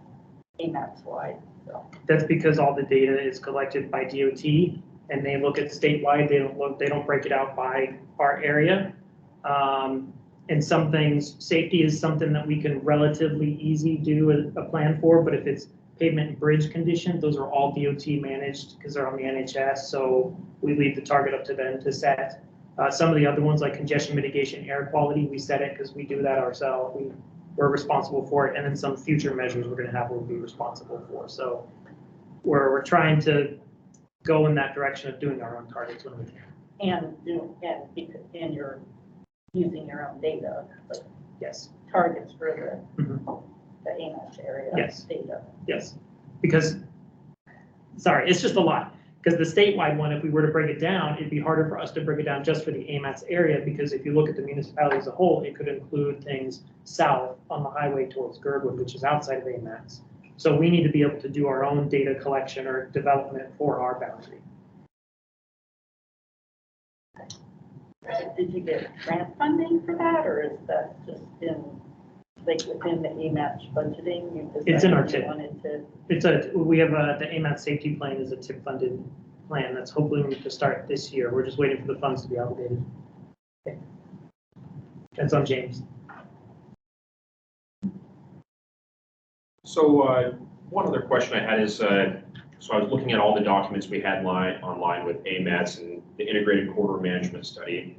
AMAPS wide, so.
That's because all the data is collected by DOT, and they look at statewide. They don't break it out by our area. And some things, safety is something that we can relatively easy do a plan for, but if it's pavement and bridge condition, those are all DOT managed because they're on the NHS, so we leave the target up to them to set. Some of the other ones like congestion mitigation, air quality, we set it because we do that ourselves. we're responsible for it, and then some future measures we're gonna have we'll be responsible for. So we're trying to go in that direction of doing our own targets when we can.
And you're using your own data, like
Yes,
targets for
Mhm.
the AMAS area
Yes.
data.
yes. Because, sorry, it's just a lot. Because the statewide one, if we were to break it down, it'd be harder for us to break it down just for the AMATS area, because if you look at the municipality as a whole, it could include things south on the highway towards Girdwood, which is outside of AMATS. So we need to be able to do our own data collection or development for our boundary.
Did you get grant funding for that, or is that just in, like, within the AMAS budgeting? You
It's in our
decided you
TIP.
wanted to,
We have the AMATS safety plan is a TIP funded plan that's hoping to start this year. We're just waiting for the funds to be obligated. Okay. That's on James.
So one other question I had is, so I was looking at all the documents we had online with AMATS and the Integrated Corridor Management Study.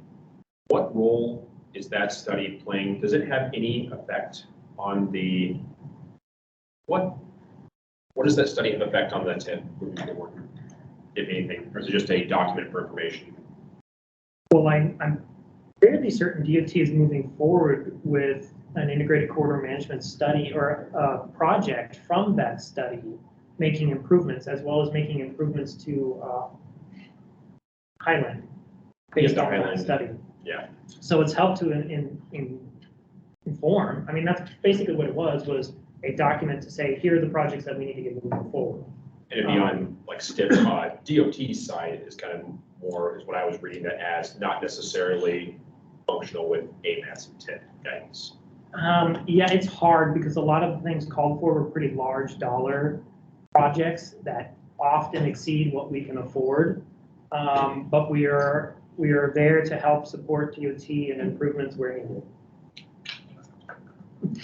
What role is that study playing? Does it have any effect on the, what does that study have effect on the TIP moving forward, if anything, or is it just a document for information?
Well, I'm fairly certain DOT is moving forward with an integrated corridor management study or a project from that study, making improvements as well as making improvements to Highland based on that
Highland.
study.
Yeah.
So it's helped to inform. I mean, that's basically what it was a document to say, here are the projects that we need to get moving forward.
And it'd be on like DOT's side is kind of more, is what I was reading that as, not necessarily functional with AMATS and TIP guidance.
Yeah, it's hard because a lot of the things called for were pretty large dollar projects that often exceed what we can afford. But we are there to help support DOT and improvements where needed.
Do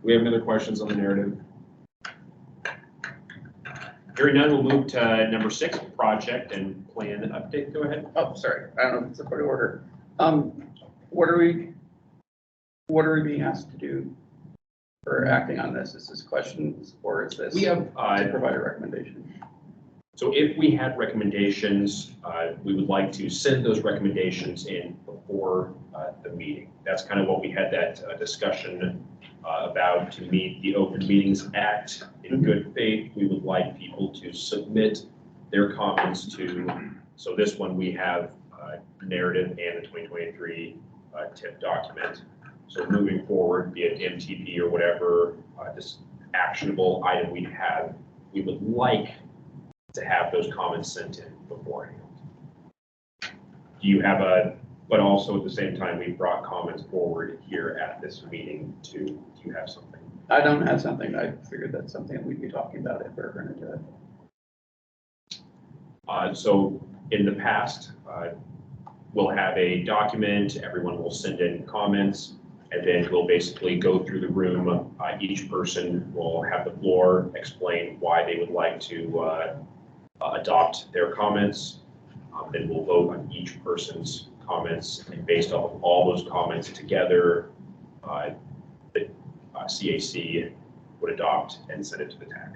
we have any other questions on the narrative? Hearing none, we'll move to number 6, project and plan update. Go ahead.
Oh, sorry, I don't know if it's a part of order. What are we being asked to do for acting on this? Is this questions or is this
We have,
to provide a recommendation?
so if we had recommendations, we would like to send those recommendations in before the meeting. That's kind of what we had that discussion about. To meet the Open Meetings Act in good faith, we would like people to submit their comments to, so this one we have narrative and the 2023 TIP document. So moving forward, be it MTP or whatever, this actionable item we have, we would like to have those comments sent in beforehand. Do you have but also at the same time, we brought comments forward here at this meeting do you have something?
I don't have something. I figured that's something we'd be talking about if we're going to do it.
So in the past, we'll have a document, everyone will send in comments, and then we'll basically go through the room. Each person will have the floor, explain why they would like to adopt their comments. Then we'll vote on each person's comments, and based off of all those comments together, the CAC would adopt and send it to the TAC.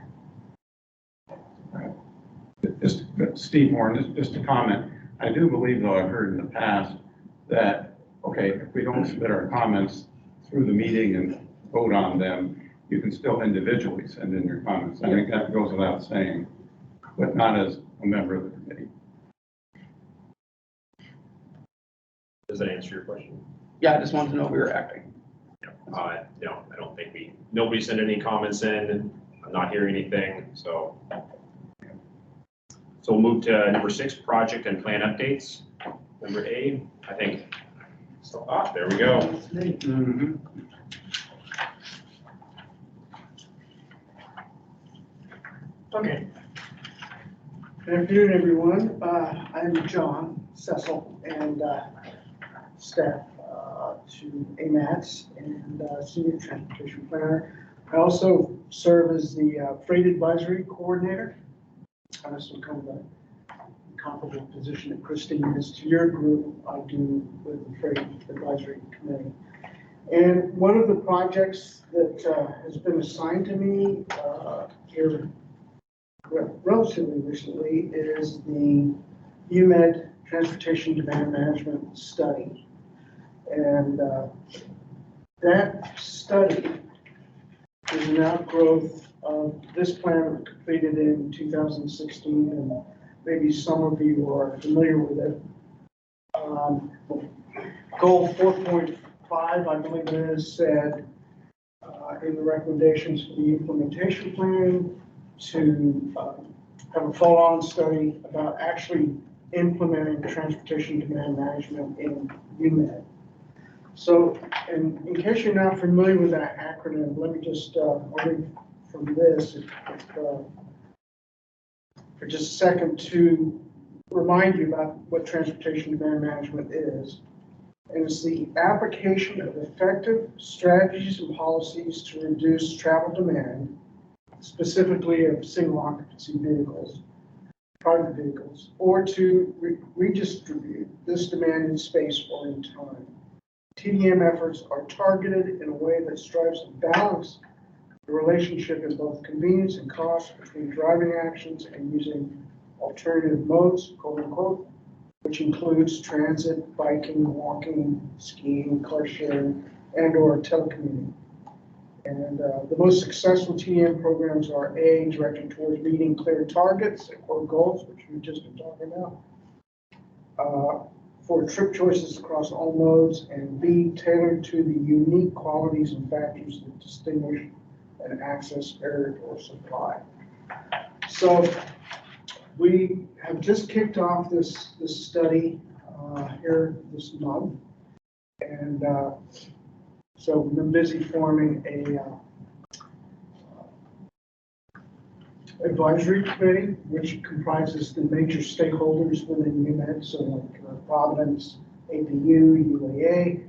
Just Steve Horn, just a comment. I do believe, though, I've heard in the past that, okay, if we don't submit our comments through the meeting and vote on them, you can still individually send in your comments. I think that goes without saying, but not as a member of the committee.
Does that answer your question?
Yeah, I just wanted to know if we were acting.
No, I don't think nobody sent any comments in. I'm not hearing anything, so. So we'll move to number 6, project and plan updates. Number A, I think. There we go.
Mm-hmm.
Okay. Good afternoon, everyone. I'm John Cecil and staff to AMATS and Senior Transportation Planner. I also serve as the Freight Advisory Coordinator. So kind of a comparable position that Christine is to your group. I do with the Freight Advisory Committee. And one of the projects that has been assigned to me here relatively recently is the UMED Transportation Demand Management Study. And that study is an outgrowth of this plan completed in 2016, and maybe some of you are familiar with it. Goal 4.5, I believe it is, said in the recommendations for the implementation plan to have a follow-on study about actually implementing transportation demand management in UMED. So, in case you're not familiar with that acronym, let me just read from this for just a second to remind you about what transportation demand management is. And it's the application of effective strategies and policies to reduce travel demand, specifically of single occupancy vehicles, private vehicles, or to redistribute this demand in space or in time. TDM efforts are targeted in a way that strives to balance the relationship in both convenience and cost between driving actions and using alternative modes, quote unquote, which includes transit, biking, walking, skiing, car sharing, and or telecommuting. And the most successful TDM programs are A, directed towards meeting clear targets or goals, which we've just been talking about, for trip choices across all modes, and B, tailored to the unique qualities and factors that distinguish an access area or supply. So we have just kicked off this study here this month, and so we've been busy forming a advisory committee, which comprises the major stakeholders within UMED, so like Providence, APU, UAA,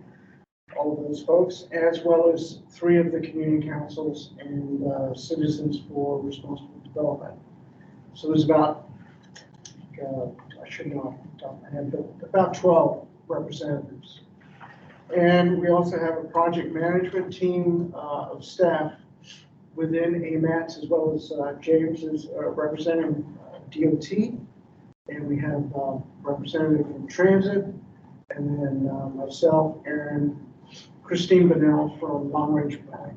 all of those folks, as well as 3 of the community councils and Citizens for Responsible Development. So there's about, I should know off the top of my head, but about 12 representatives. And we also have a project management team of staff within AMATS, as well as James is representing DOT, and we have a representative from Transit, and then myself and Christine Bonnell from Long Range Planning.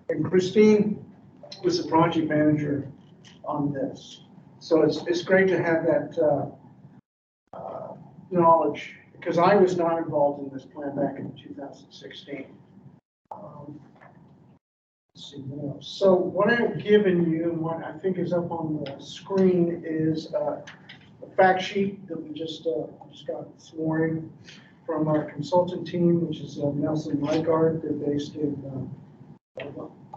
And Christine was the project manager on this. So it's great to have that knowledge, because I was not involved in this plan back in 2016. Let's see what else. So what I've given you, and what I think is up on the screen, is a fact sheet that we just got this morning from our consultant team, which is Nelson Ligard. They're based in,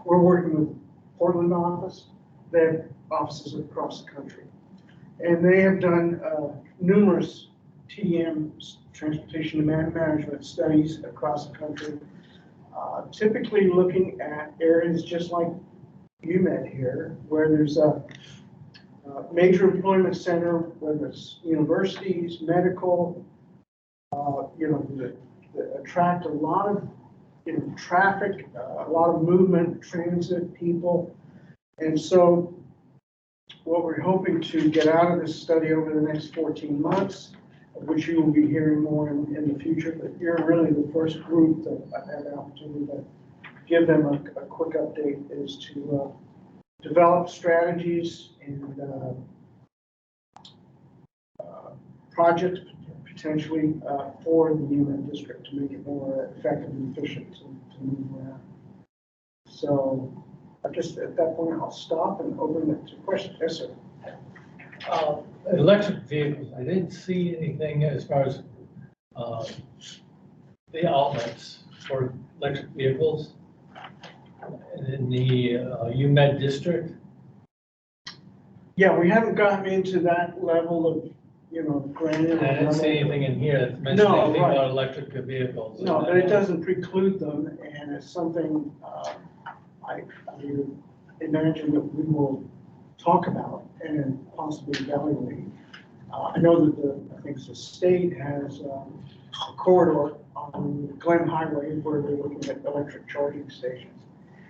we're working with Portland office. They have offices across the country. And they have done numerous TDM, transportation demand management studies across the country, typically looking at areas just like UMED here, where there's a major employment center, whether it's universities, medical, that attract a lot of traffic, a lot of movement, transit, people. And so what we're hoping to get out of this study over the next 14 months, of which you will be hearing more in the future, but you're really the first group that I've had the opportunity to give them a quick update, is to develop strategies and projects potentially for the UMED district to make it more effective and efficient to move around. So I guess at that point I'll stop and open it to questions. Yes, sir.
Electric vehicles, I didn't see anything as far as the outlets for electric vehicles in the UMED district.
Yeah, we haven't gotten into that level of, granular.
I didn't see anything in here that mentioned anything about electric vehicles.
No, but it doesn't preclude them, and it's something I would imagine that we will talk about and possibly evaluate. I know that I think the state has a corridor on Glen Highway where they're looking at electric charging stations.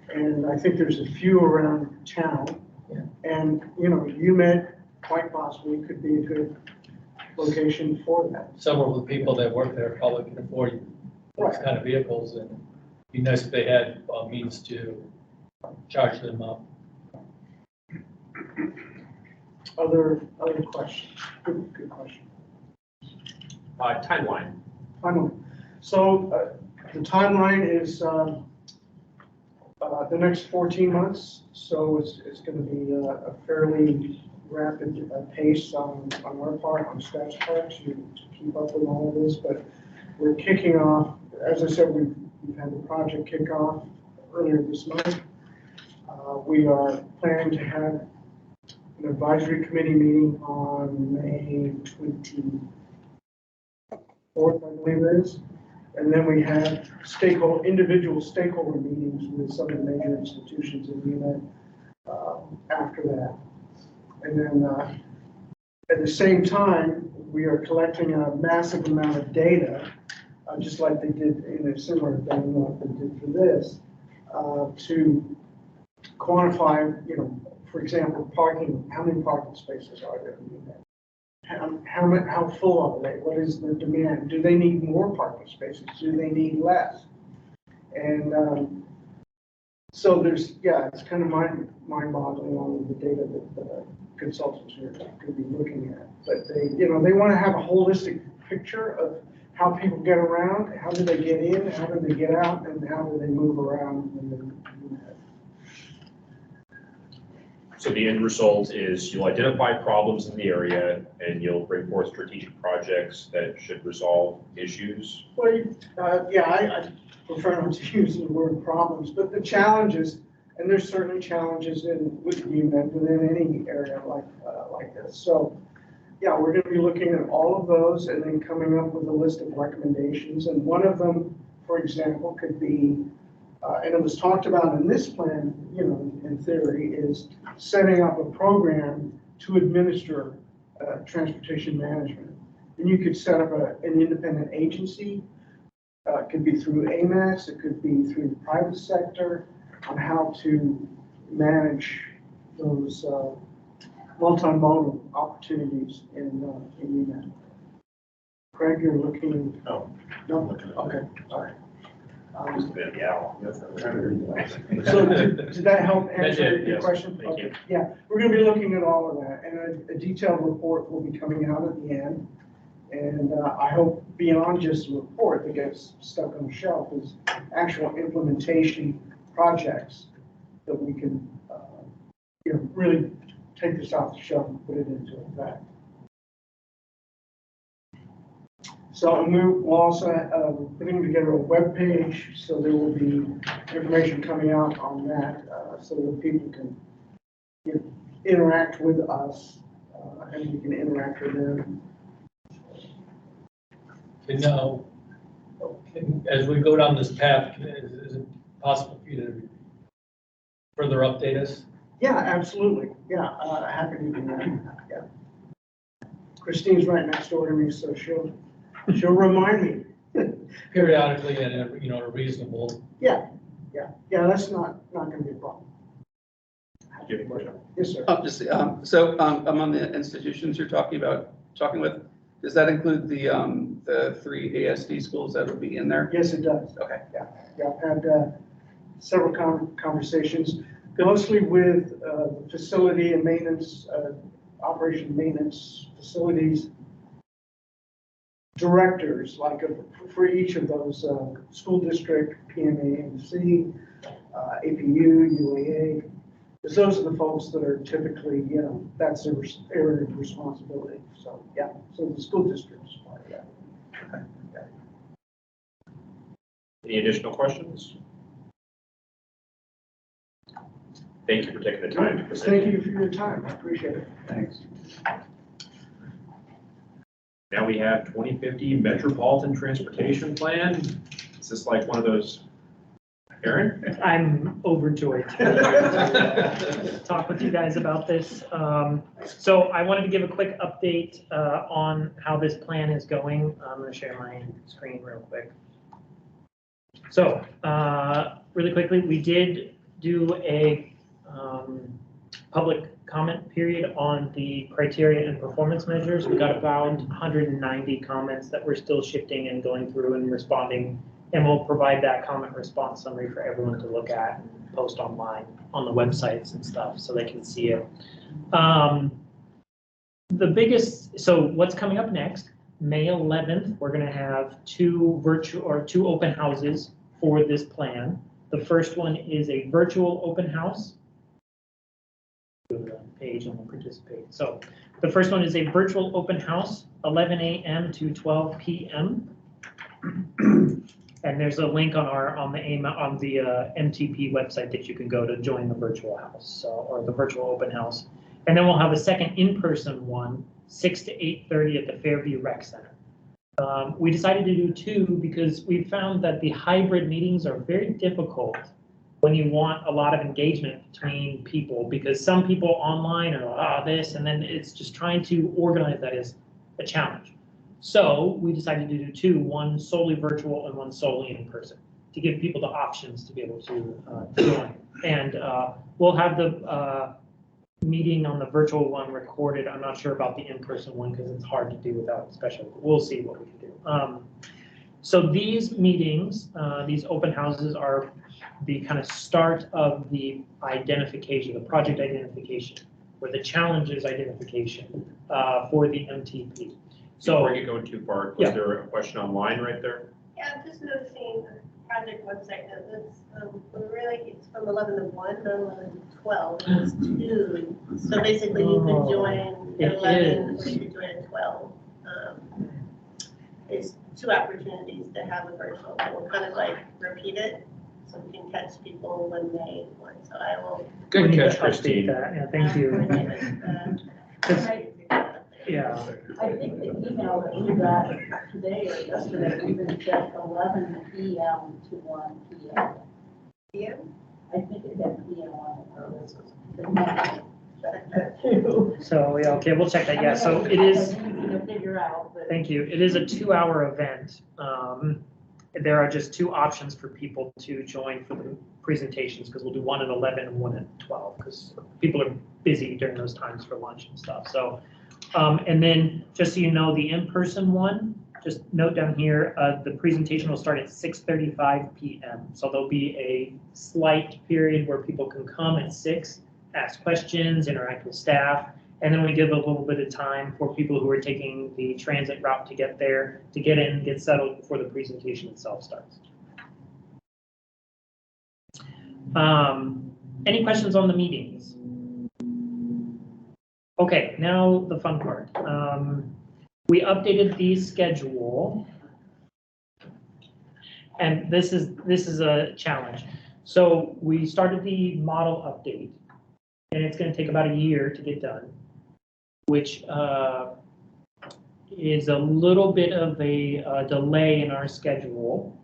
And I think there's a few around town.
Yeah.
And, you know, UMED quite possibly could be a good location for that.
Several of the people that work there probably can afford those kind of vehicles, and it'd be nice if they had means to charge them up.
Other questions? Good question.
Timeline.
Finally, so the timeline is the next 14 months. So it's going to be a fairly rapid pace on our part, on staff's part, to keep up with all of this. But we're kicking off, as I said, we've had the project kick off earlier this month. We are planning to have an advisory committee meeting on May 24th, I believe it is. And then we have individual stakeholder meetings with some of the major institutions in UMED after that. And then at the same time, we are collecting a massive amount of data, just like they did in a similar thing like they did for this, to quantify, you know, for example, parking, how many parking spaces are there in UMED? How full are they? What is the demand? Do they need more parking spaces? Do they need less? And so there's, yeah, it's kind of mind-boggling all of the data that the consultants are going to be looking at. But they, you know, they want to have a holistic picture of how people get around, how do they get in, how do they get out, and how do they move around when they do that.
So the end result is you'll identify problems in the area and you'll bring forth strategic projects that should resolve issues.
Well, yeah, I prefer not to use the word problems, but the challenges, and there's certainly challenges with UMED within any area like this. So, yeah, we're going to be looking at all of those and then coming up with a list of recommendations. And one of them, for example, could be, and it was talked about in this plan, you know, in theory, is setting up a program to administer transportation management. And you could set up an independent agency. It could be through AMAS, it could be through the private sector, on how to manage those multimodal opportunities in UMED. Craig, you're looking.
Oh.
No, okay, all right.
Just a bit, yeah.
So did that help answer
That did,
your
yes.
question?
Thank
Okay.
you.
Yeah, we're going to be looking at all of that, and a detailed report will be coming out at the end. And I hope beyond just a report that gets stuck on the shelf is actual implementation projects that we can, you know, really take this off the shelf and put it into effect. So, and we'll also, we're putting together a web page, so there will be information coming out on that, so that people can, you know, interact with us, and we can interact with them.
And now, as we go down this path, is it possible for you to further update us?
Yeah, absolutely. Yeah, happy to do that. Yeah. Christine's right next door to me, so she'll remind me.
Periodically and, you know, a reasonable.
Yeah, that's not going to be a problem.
Do you have a question?
Yes, sir.
So among the institutions you're talking with, does that include the 3 ASD schools that will be in there?
Yes, it does.
Okay.
Yeah, I've had several conversations, mostly with facility and maintenance, operation and maintenance facilities directors, like for each of those school district, PMANC, APU, UAA, because those are the folks that are typically, you know, that's their area of responsibility. So, yeah, so the school district is part of that.
Any additional questions? Thank you for taking the time to present.
Thank you for your time. I appreciate it.
Thanks.
Now we have 2050 Metropolitan Transportation Plan. Is this like one of those, Aaron?
I'm overjoyed to talk with you guys about this. So I wanted to give a quick update on how this plan is going. I'm going to share my screen real quick. So, really quickly, we did do a public comment period on the criteria and performance measures. We got about 190 comments that we're still shifting and going through and responding. And we'll provide that comment response summary for everyone to look at and post online on the websites and stuff so they can see it. The biggest, so what's coming up next? May 11th, we're going to have two open houses for this plan. The first one is a virtual open house. Go to the page and we'll participate. So the first one is a virtual open house, 11 a.m. to 12 p.m. And there's a link on the MTP website that you can go to join the virtual house, or the virtual open house. And then we'll have a second in-person one, 6 to 8:30 at the Fairview Rec Center. We decided to do two because we found that the hybrid meetings are very difficult when you want a lot of engagement between people, because some people online are this, and then it's just trying to organize that is a challenge. So we decided to do two, one solely virtual and one solely in person, to give people the options to be able to join. And we'll have the meeting on the virtual one recorded. I'm not sure about the in-person one because it's hard to do without special, but we'll see what we can do. So these meetings, these open houses are the kind of start of the identification, the project identification, or the challenges identification for the MTP. So,
before you go too far, was there a question online right there?
Yeah, I'm just noticing the project website that it's, it's from 11 to 1, not 11 to 12, it was 2. So basically you could join at 11 or you could join at 12. There's 2 opportunities to have a virtual, but we'll kind of like repeat it so we can catch people when they want. So I will.
Good
we need
catch,
to update
Christine.
that. Yeah, thank you. Yeah.
I think the email that we got today or yesterday even said 11 p.m. to 1 p.m.
PM?
I think it had PM on it.
So yeah, okay, we'll check that. Yeah, so it is.
Easy to figure out, but.
Thank you. It is a 2-hour event. There are just 2 options for people to join for the presentations, because we'll do one at 11 and one at 12, because people are busy during those times for lunch and stuff. So, and then just so you know, the in-person one, just note down here, the presentation will start at 6:35 p.m. So there'll be a slight period where people can come at 6, ask questions, interact with staff. And then we give a little bit of time for people who are taking the transit route to get there, to get in, get settled before the presentation itself starts. Any questions on the meetings? Okay, now the fun part. We updated the schedule, and this is a challenge. So we started the model update, and it's going to take about a year to get done, which is a little bit of a delay in our schedule.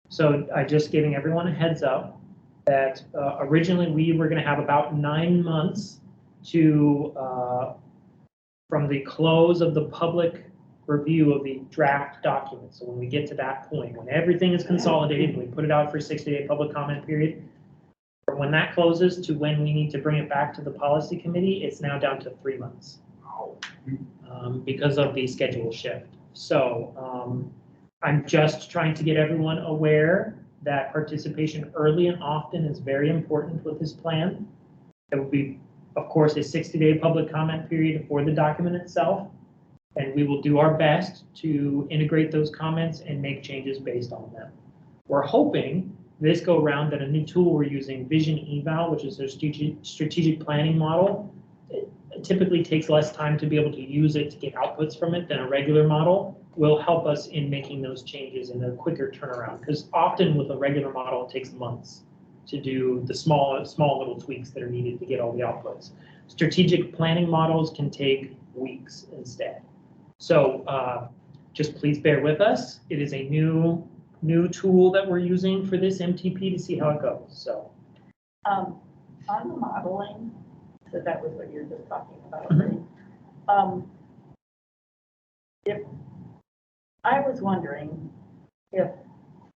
So I just giving everyone a heads up that originally we were going to have about 9 months to from the close of the public review of the draft document. So when we get to that point, when everything is consolidated and we put it out for 60-day public comment period, from when that closes to when we need to bring it back to the policy committee, it's now down to 3 months because of the schedule shift. So I'm just trying to get everyone aware that participation early and often is very important with this plan. There will be, of course, a 60-day public comment period for the document itself, and we will do our best to integrate those comments and make changes based on them. We're hoping this go around that a new tool we're using, Vision Eval, which is a strategic planning model, it typically takes less time to be able to use it to get outputs from it than a regular model, will help us in making those changes in a quicker turnaround. Because often with a regular model, it takes months to do the small little tweaks that are needed to get all the outputs. Strategic planning models can take weeks instead. So just please bear with us. It is a new tool that we're using for this MTP to see how it goes. So
On the modeling, so that was what you were just talking about, right? If I was wondering if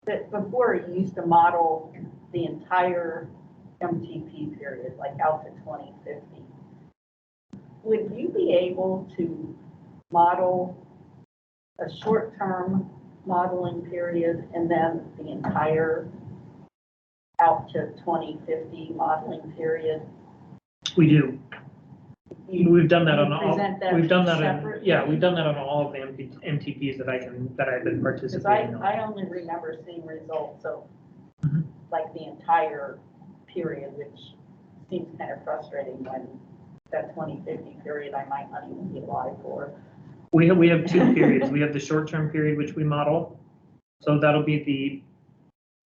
that before you used to model the entire MTP period, like out to 2050. Would you be able to model a short-term modeling period and then the entire out to 2050 modeling period?
We do. We've done that
You
on all,
present that
we've done that in,
separately?
yeah, we've done that on all of the MTPs that I've been
Because
participating on.
I only remember seeing results of
Mhm.
like the entire period, which seems kind of frustrating when that 2050 period I might not even be alive for.
We have two periods. We have the short-term period, which we model. So that'll be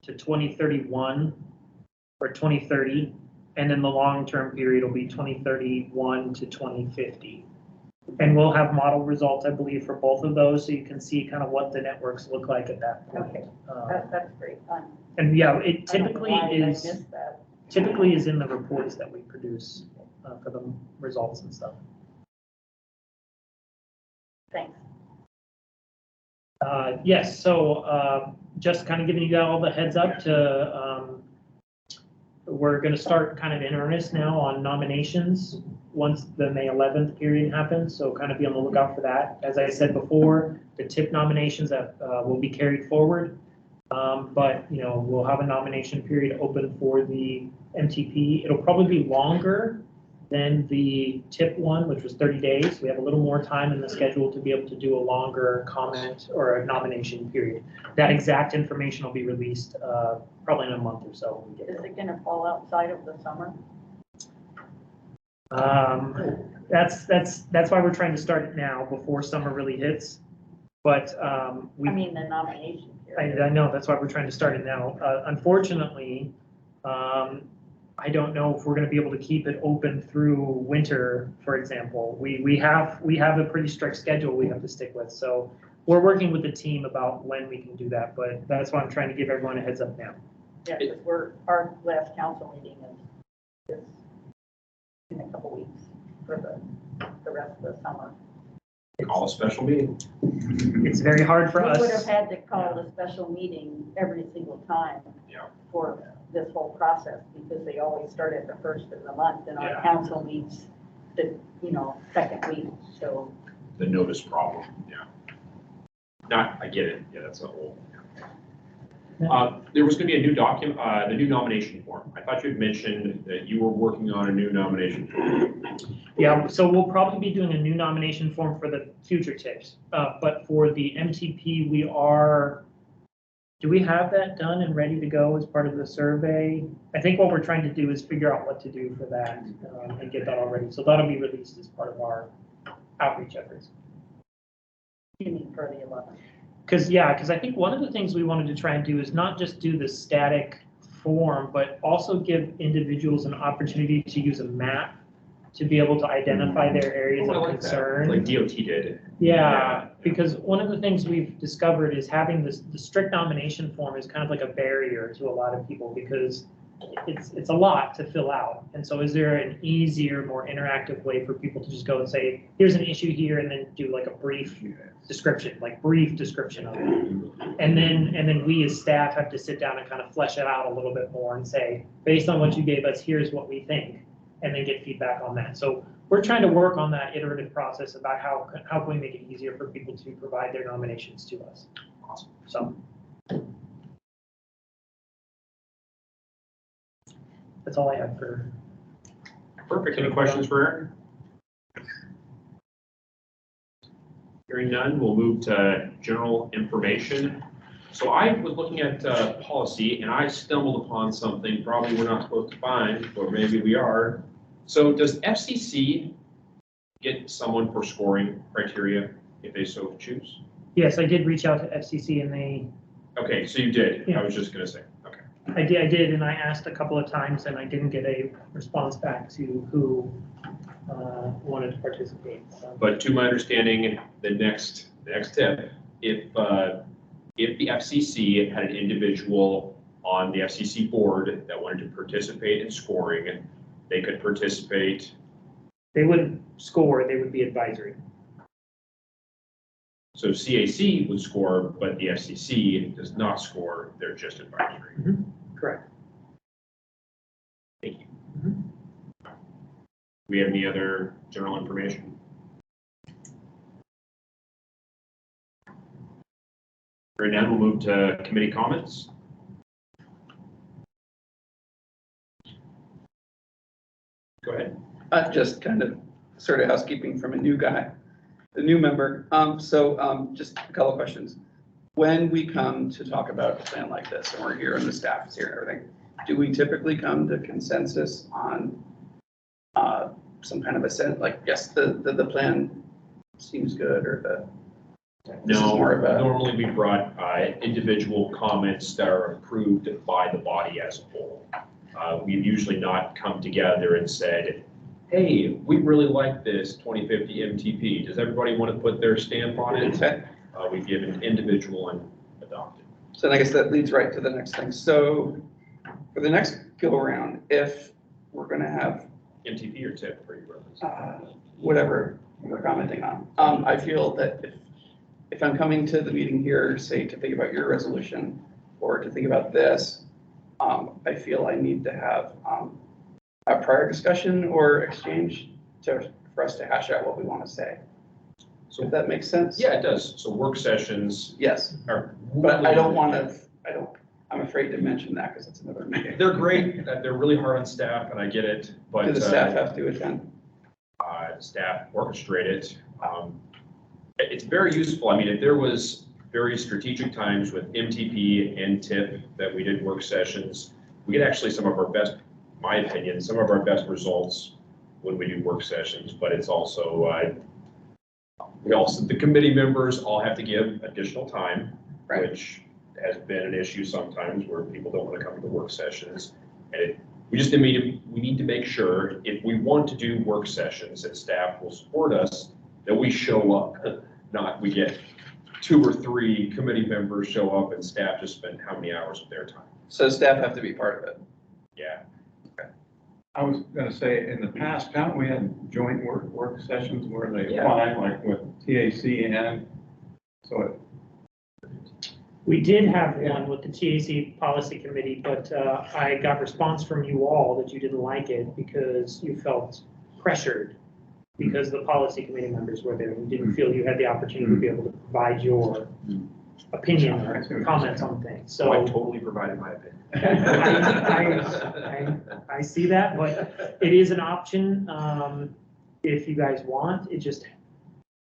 to 2031 or 2030. And then the long-term period will be 2031 to 2050. And we'll have model results, I believe, for both of those, so you can see kind of what the networks look like at that point.
Okay. That's great.
And yeah, it
I don't know
typically
why I
is
missed that.
in the reports that we produce for the results and stuff.
Thanks.
Yes, so just kind of giving you all the heads up to, we're going to start kind of in earnest now on nominations once the May 11th period happens, so kind of be on the lookout for that. As I said before, the TIP nominations that will be carried forward, but you know, we'll have a nomination period open for the MTP. It'll probably be longer than the TIP one, which was 30 days. We have a little more time in the schedule to be able to do a longer comment or a nomination period. That exact information will be released probably in a month or so. When we get
Is
there.
it going to fall outside of the summer?
That's why we're trying to start it now before summer really hits. But
I mean, the nomination period.
I know, that's why we're trying to start it now. Unfortunately, I don't know if we're going to be able to keep it open through winter, for example. We have a pretty strict schedule we have to stick with. So we're working with the team about when we can do that, but that's why I'm trying to give everyone a heads up now.
Yeah, because our last council meeting is in a couple weeks for the rest of the summer.
Call a special meeting.
It's very hard for
We would have
us.
had to call a special meeting every single time
Yeah.
for this whole process, because they always start at the first of the month, and our
Yeah.
council meets the, second week, so.
The notice problem, yeah. I get it, yeah, that's a whole. There was gonna be a new document, the new nomination form. I thought you had mentioned that you were working on a new nomination form.
Yeah, so we'll probably be doing a new nomination form for the future TIPs. But for the MTP, do we have that done and ready to go as part of the survey? I think what we're trying to do is figure out what to do for that and get that all ready. So that'll be released as part of our outreach efforts.
You mean for the 11th?
Because I think one of the things we wanted to try and do is not just do the static form, but also give individuals an opportunity to use a map to be able to identify their areas
Oh, I
of
like that.
concern.
Like DOT did.
Yeah, because one of the things we've discovered is having the strict nomination form is kind of like a barrier to a lot of people because it's a lot to fill out. And so is there an easier, more interactive way for people to just go and say, here's an issue here, and then do like a brief description of it. And then we as staff have to sit down and kind of flesh it out a little bit more and say, based on what you gave us, here's what we think, and then get feedback on that. So we're trying to work on that iterative process about how can we make it easier for people to provide their nominations to us.
Awesome.
So that's all I have for.
Perfect. Any questions for Aaron? Hearing none, we'll move to general information. So I was looking at policy and I stumbled upon something probably we're not supposed to find, or maybe we are. So does FCC get someone for scoring criteria if they so choose?
Yes, I did reach out to FCC and they.
Okay, so you did.
Yeah.
I was just gonna say, okay.
I did, and I asked a couple of times and I didn't get a response back to who wanted to participate. So.
But to my understanding, the next tip, if the FCC had an individual on the FCC board that wanted to participate in scoring, they could participate.
They wouldn't score, they would be advisory.
So CAC would score, but the FCC does not score, they're just advisory.
Correct.
Thank you. Do we have any other general information? Right now, we'll move to committee comments. Go ahead.
Just kind of sort of housekeeping from a new guy, the new member. Just a couple of questions. When we come to talk about a plan like this, and we're here and the staff is here and everything, do we typically come to consensus on some kind of a sense, like, yes, the plan seems good, or this is
No,
more of a,
normally we brought individual comments that are approved by the body as a whole. We've usually not come together and said, hey, we really like this 2050 MTP. Does everybody want to put their stamp on it?
okay.
We've given individual and adopted.
So I guess that leads right to the next thing. So for the next go around, if we're gonna have
MTP or TIP for you brothers?
whatever we're commenting on, I feel that if I'm coming to the meeting here, say to think about your resolution or to think about this, I feel I need to have a prior discussion or exchange for us to hash out what we want to say.
So
If that makes sense?
yeah, it does. So work sessions
Yes,
are.
but I don't want to, I'm afraid to mention that because it's another meeting.
They're great. They're really hard on staff, and I get it. But
Do the staff have to attend?
Staff orchestrate it. It's very useful. I mean, if there was very strategic times with MTP and TIP that we did work sessions, we get actually some of our best, my opinion, some of our best results when we do work sessions. But it's also the committee members all have to give additional time,
Right.
which has been an issue sometimes where people don't want to come to the work sessions. And we need to make sure if we want to do work sessions that staff will support us, that we show up, not we get 2 or 3 committee members show up and staff just spend how many hours of their time.
So staff have to be part of it.
Yeah.
I was gonna say, in the past, haven't we had joint work sessions where they
Yeah.
apply, like with TAC and, so
We did have one with the TAC policy committee, but I got response from you all that you didn't like it because you felt pressured because the policy committee members were there. You didn't feel you had the opportunity to be able to provide your opinion or comments on things.
So I
So
totally provided my opinion.
I see that, but it is an option if you guys want. It just,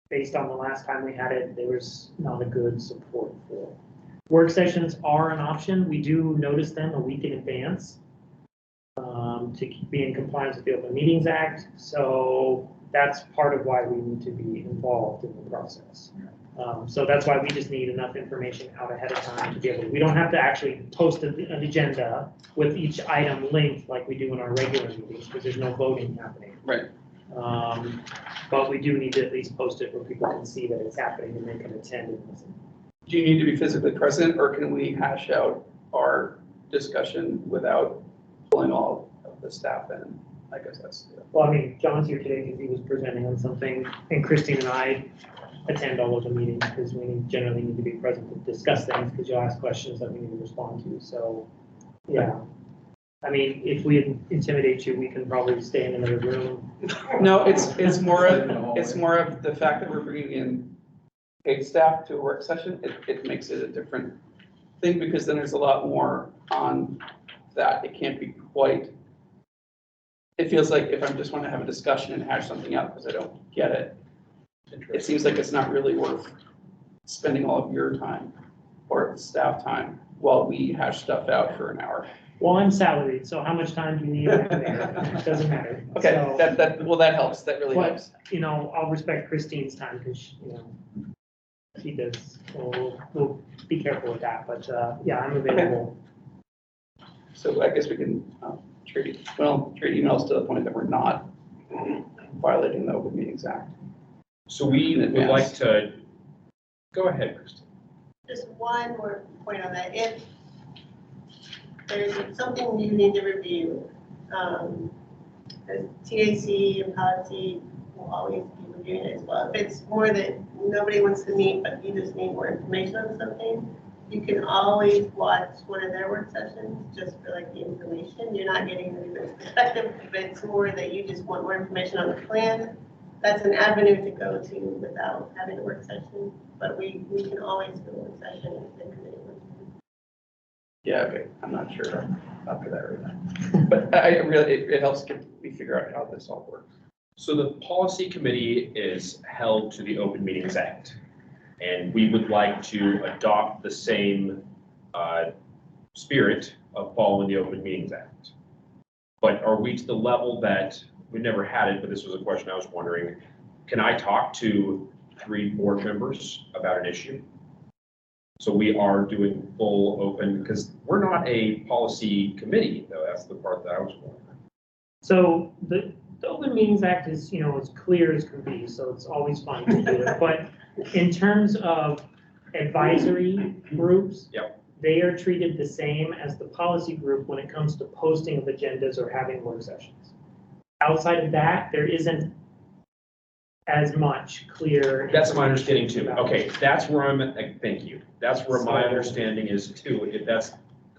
based on the last time we had it, there was not a good support for it. Work sessions are an option. We do notice them a week in advance to be in compliance with the Open Meetings Act. So that's part of why we need to be involved in the process. So that's why we just need enough information out ahead of time to be able, we don't have to actually post an agenda with each item linked like we do in our regular meetings because there's no voting happening.
Right.
But we do need to at least post it where people can see that it's happening and they can attend and listen.
Do you need to be physically present, or can we hash out our discussion without pulling all of the staff in? I guess that's.
Well, I mean, John's here today because he was presenting on something, and Christine and I attend all of the meetings because we generally need to be present to discuss things because you'll ask questions that we need to respond to. So, yeah. I mean, if we intimidate you, we can probably stay in another room.
No, it's more of the fact that we're bringing in paid staff to a work session. It makes it a different thing because then there's a lot more on that. It can't be quite. It feels like if I just want to have a discussion and hash something out because I don't get it, it seems like it's not really worth spending all of your time or staff time while we hash stuff out for an hour.
Well, I'm salaried, so how much time do you need? It doesn't matter.
Okay,
So,
that helps. That really
but,
helps.
you know, I'll respect Christine's time because, you know, she does, so we'll be careful with that. But, yeah, I'm available.
So I guess we can trade emails to the point that we're not violating the Open Meetings Act.
So we would like to, go ahead, Christine.
Just one more point on that. If there's something you need to review, as TAC and policy will always be reviewing it as well. If it's more that nobody wants to meet, but you just need more information on something, you can always watch one of their work sessions just for like the information. You're not getting anybody's perspective. If it's more that you just want more information on the plan, that's an avenue to go to without having a work session. But we can always do a work session if the committee wants to.
Yeah, okay, I'm not sure after that right now. But I really, it helps me figure out how this all works.
So the policy committee is held to the Open Meetings Act. And we would like to adopt the same spirit of following the Open Meetings Act. But are we to the level that, we never had it, but this was a question I was wondering, can I talk to 3 board members about an issue? So we are doing full open, because we're not a policy committee, though. That's the part that I was wondering.
So the Open Meetings Act is, you know, as clear as can be, so it's always fun to do it. But in terms of advisory groups,
Yep.
they are treated the same as the policy group when it comes to posting of agendas or having work sessions. Outside of that, there isn't as much clear.
That's my understanding too.
about it.
Okay, that's where I'm, thank you. That's where my
So-
understanding is too. If that's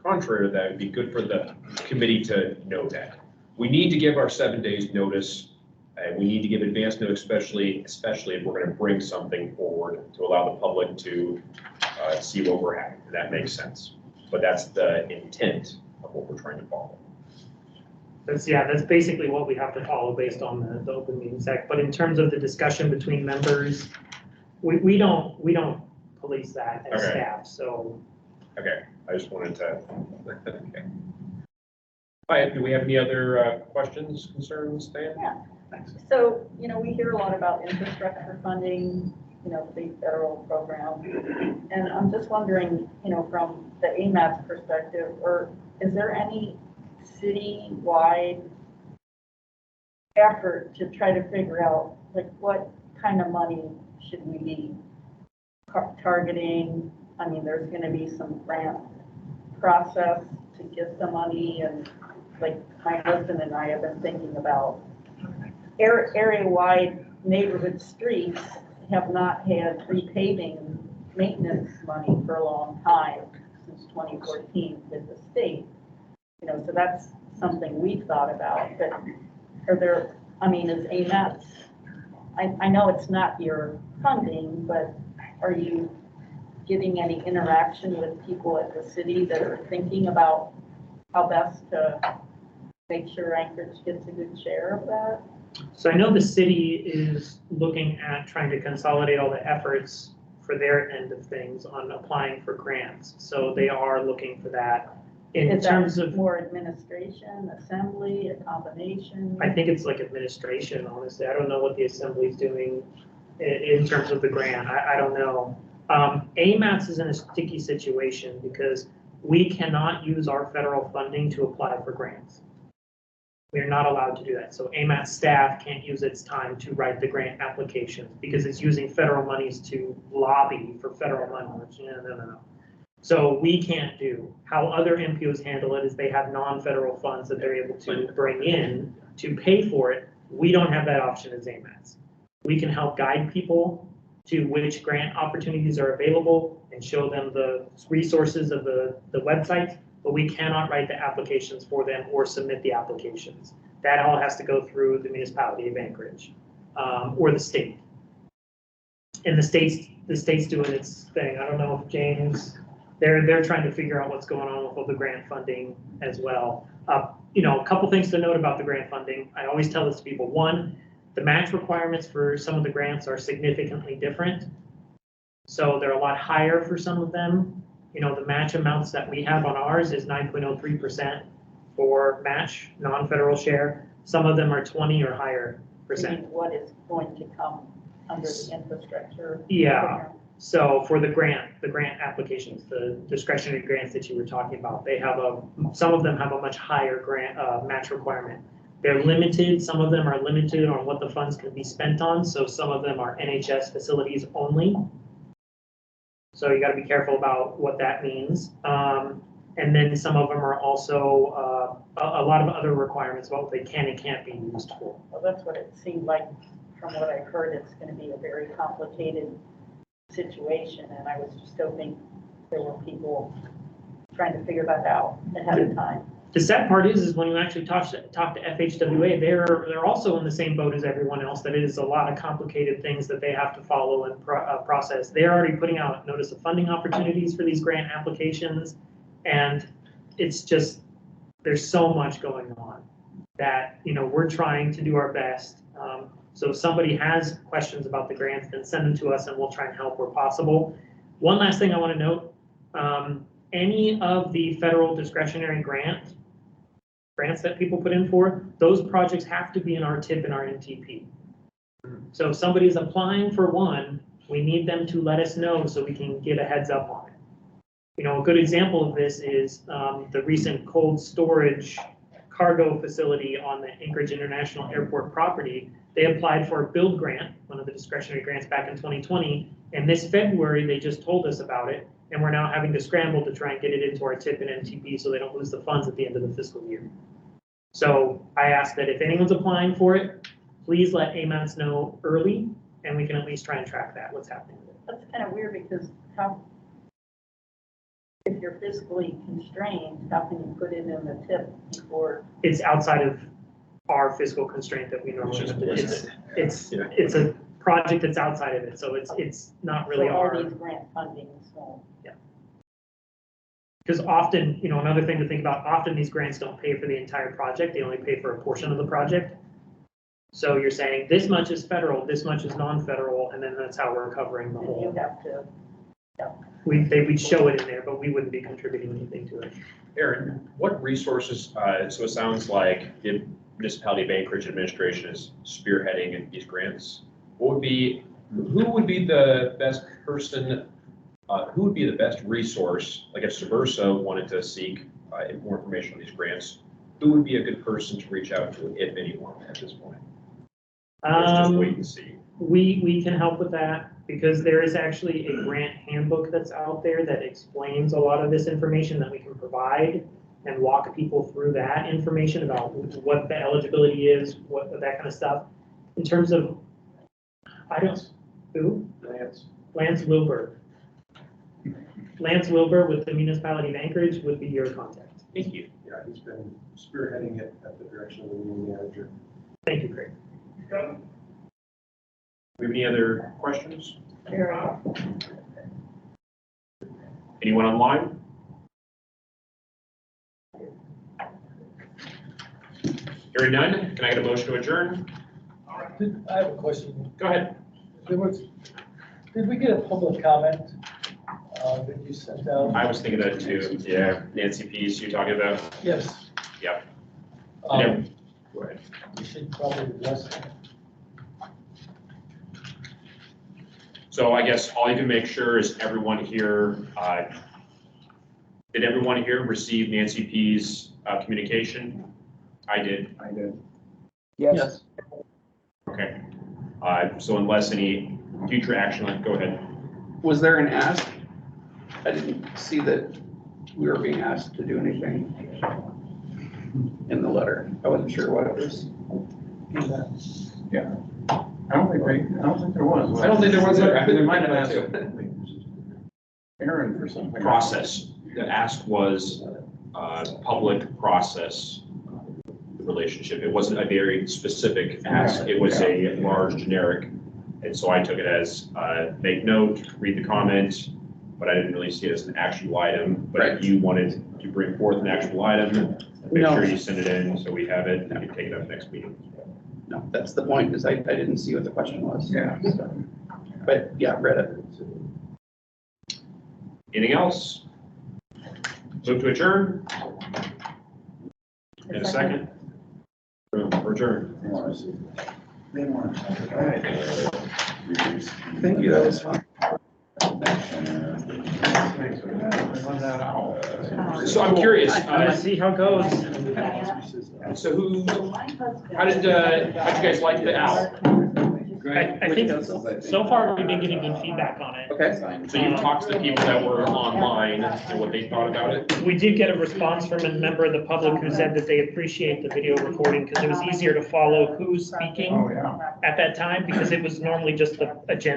contrary to that, it'd be good for the committee to know that. We need to give our 7 days notice, and we need to give advance notice, especially if we're gonna bring something forward to allow the public to see what we're having. That makes sense. But that's the intent of what we're trying to follow.
That's basically what we have to follow based on the Open Meetings Act. But in terms of the discussion between members, we don't police that as
Okay.
staff, so.
Okay, I just wanted to, okay. All right, do we have any other questions, concerns, Dan?
Yeah. So, you know, we hear a lot about infrastructure funding, you know, state, federal programs. And I'm just wondering, you know, from the AMAT's perspective, or is there any city-wide effort to try to figure out, like, what kind of money should we be targeting? I mean, there's gonna be some grant process to get the money, and like my husband and I have been thinking about area-wide neighborhood streets have not had repaving maintenance money for a long time, since 2014 with the state. You know, so that's something we've thought about, but are there, I mean, is AMAT, I know it's not your funding, but are you getting any interaction with people at the city that are thinking about how best to make sure Anchorage gets a good share of that?
So I know the city is looking at trying to consolidate all the efforts for their end of things on applying for grants. So they are looking for that. In
Is that
terms of,
more administration, assembly, a combination?
I think it's like administration, honestly. I don't know what the assembly's doing in terms of the grant. I don't know. AMATS is in a sticky situation because we cannot use our federal funding to apply for grants. We are not allowed to do that. So AMAT staff can't use its time to write the grant applications because it's using federal monies to lobby for federal money, which, no. So we can't do. How other MPOs handle it is they have non-federal funds that they're able to bring in to pay for it. We don't have that option as AMATs. We can help guide people to which grant opportunities are available and show them the resources of the website, but we cannot write the applications for them or submit the applications. That all has to go through the municipality of Anchorage or the state. And the state's doing its thing. I don't know if James, they're trying to figure out what's going on with all the grant funding as well. You know, a couple things to note about the grant funding. I always tell this to people. One, the match requirements for some of the grants are significantly different. So they're a lot higher for some of them. You know, the match amounts that we have on ours is 9.03% for match, non-federal share. Some of them are 20 or higher percent.
What is going to come under the infrastructure?
Yeah.
program?
So for the grant applications, the discretionary grants that you were talking about, some of them have a much higher grant match requirement. They're limited. Some of them are limited on what the funds can be spent on. So some of them are NHS facilities only. So you got to be careful about what that means. And then some of them are also a lot of other requirements about what they can and can't be used for.
Well, that's what it seemed like from what I've heard, it's gonna be a very complicated situation, and I was just hoping there were people trying to figure that out ahead of time.
The sad part is when you actually talk to FHWA, they're also in the same boat as everyone else, that it is a lot of complicated things that they have to follow and process. They're already putting out notice of funding opportunities for these grant applications, and it's just, there's so much going on that, you know, we're trying to do our best. So if somebody has questions about the grants, then send them to us and we'll try and help where possible. One last thing I want to note, any of the federal discretionary grants that people put in for, those projects have to be in our TIP and our NTP. So if somebody's applying for one, we need them to let us know so we can get a heads up on it. You know, a good example of this is the recent cold storage cargo facility on the Anchorage International Airport property. They applied for a build grant, one of the discretionary grants back in 2020, and this February they just told us about it, and we're now having to scramble to try and get it into our TIP and NTP so they don't lose the funds at the end of the fiscal year. So I ask that if anyone's applying for it, please let AMATS know early, and we can at least try and track that, what's happening with it.
That's kind of weird because if you're fiscally constrained, how can you put it in the tip before?
It's outside of our fiscal constraint that we normally, it's a project that's outside of it, so it's not really
So all
our.
these grant funding, so.
Because often, you know, another thing to think about, often these grants don't pay for the entire project, they only pay for a portion of the project. So you're saying this much is federal, this much is non-federal, and then that's how we're covering the
And
whole.
you have to,
We'd show it in there, but we wouldn't be contributing anything to it.
Aaron, what resources, so it sounds like the municipality of Anchorage administration is spearheading these grants. Who would be the best person, who would be the best resource, like if Subversa wanted to seek more information on these grants, who would be a good person to reach out to, if anyone, at this point? Or just wait and see?
We can help with that because there is actually a grant handbook that's out there that explains a lot of this information that we can provide and walk people through that information about what the eligibility is, what that kind of stuff. In terms of, who? Lance Wilbur. Lance Wilbur with the municipality of Anchorage would be your contact.
Thank you.
Yeah, he's been spearheading it at the direction of the new manager.
Thank you, Craig.
Do we have any other questions? Anyone online? Hearing none, can I get a motion to adjourn?
I have a question.
Go ahead.
Did we get a public comment that you sent out?
I was thinking that too. Yeah, Nancy Pease, you talking about?
Yes.
Yep.
Um,
Go ahead.
We should probably address it.
So I guess all you can make sure is everyone here, did everyone here receive Nancy P's communication? I did.
I did.
Yes.
Okay. So unless any future action, go ahead.
Was there an ask? I didn't see that we were being asked to do anything in the letter. I wasn't sure what it was.
Yeah. I don't think there was.
I don't think there was either.
They might have asked Aaron for something.
Process. The ask was public process relationship. It wasn't a very specific ask. It was a large generic. And so I took it as make note, read the comment, but I didn't really see it as an actual item. But if you wanted to bring forth an actual item, make sure you send it in so we have it and we can take it up next meeting.
No, that's the point, is I didn't see what the question was.
Yeah.
So, but yeah, read it.
Anything else? Move to adjourn. In a second. Boom, we're adjourned.
Thank you, that was fun.
So I'm curious,
Let's see how it goes.
so how did you guys like the owl?
I think so far we've been getting good feedback on it.
Okay,
So you've talked to the people that were online and what they thought about it?
We did get a response from a member of the public who said that they appreciate the video recording because it was easier to follow who's speaking
Oh, yeah.
at that time because it was normally just the agenda.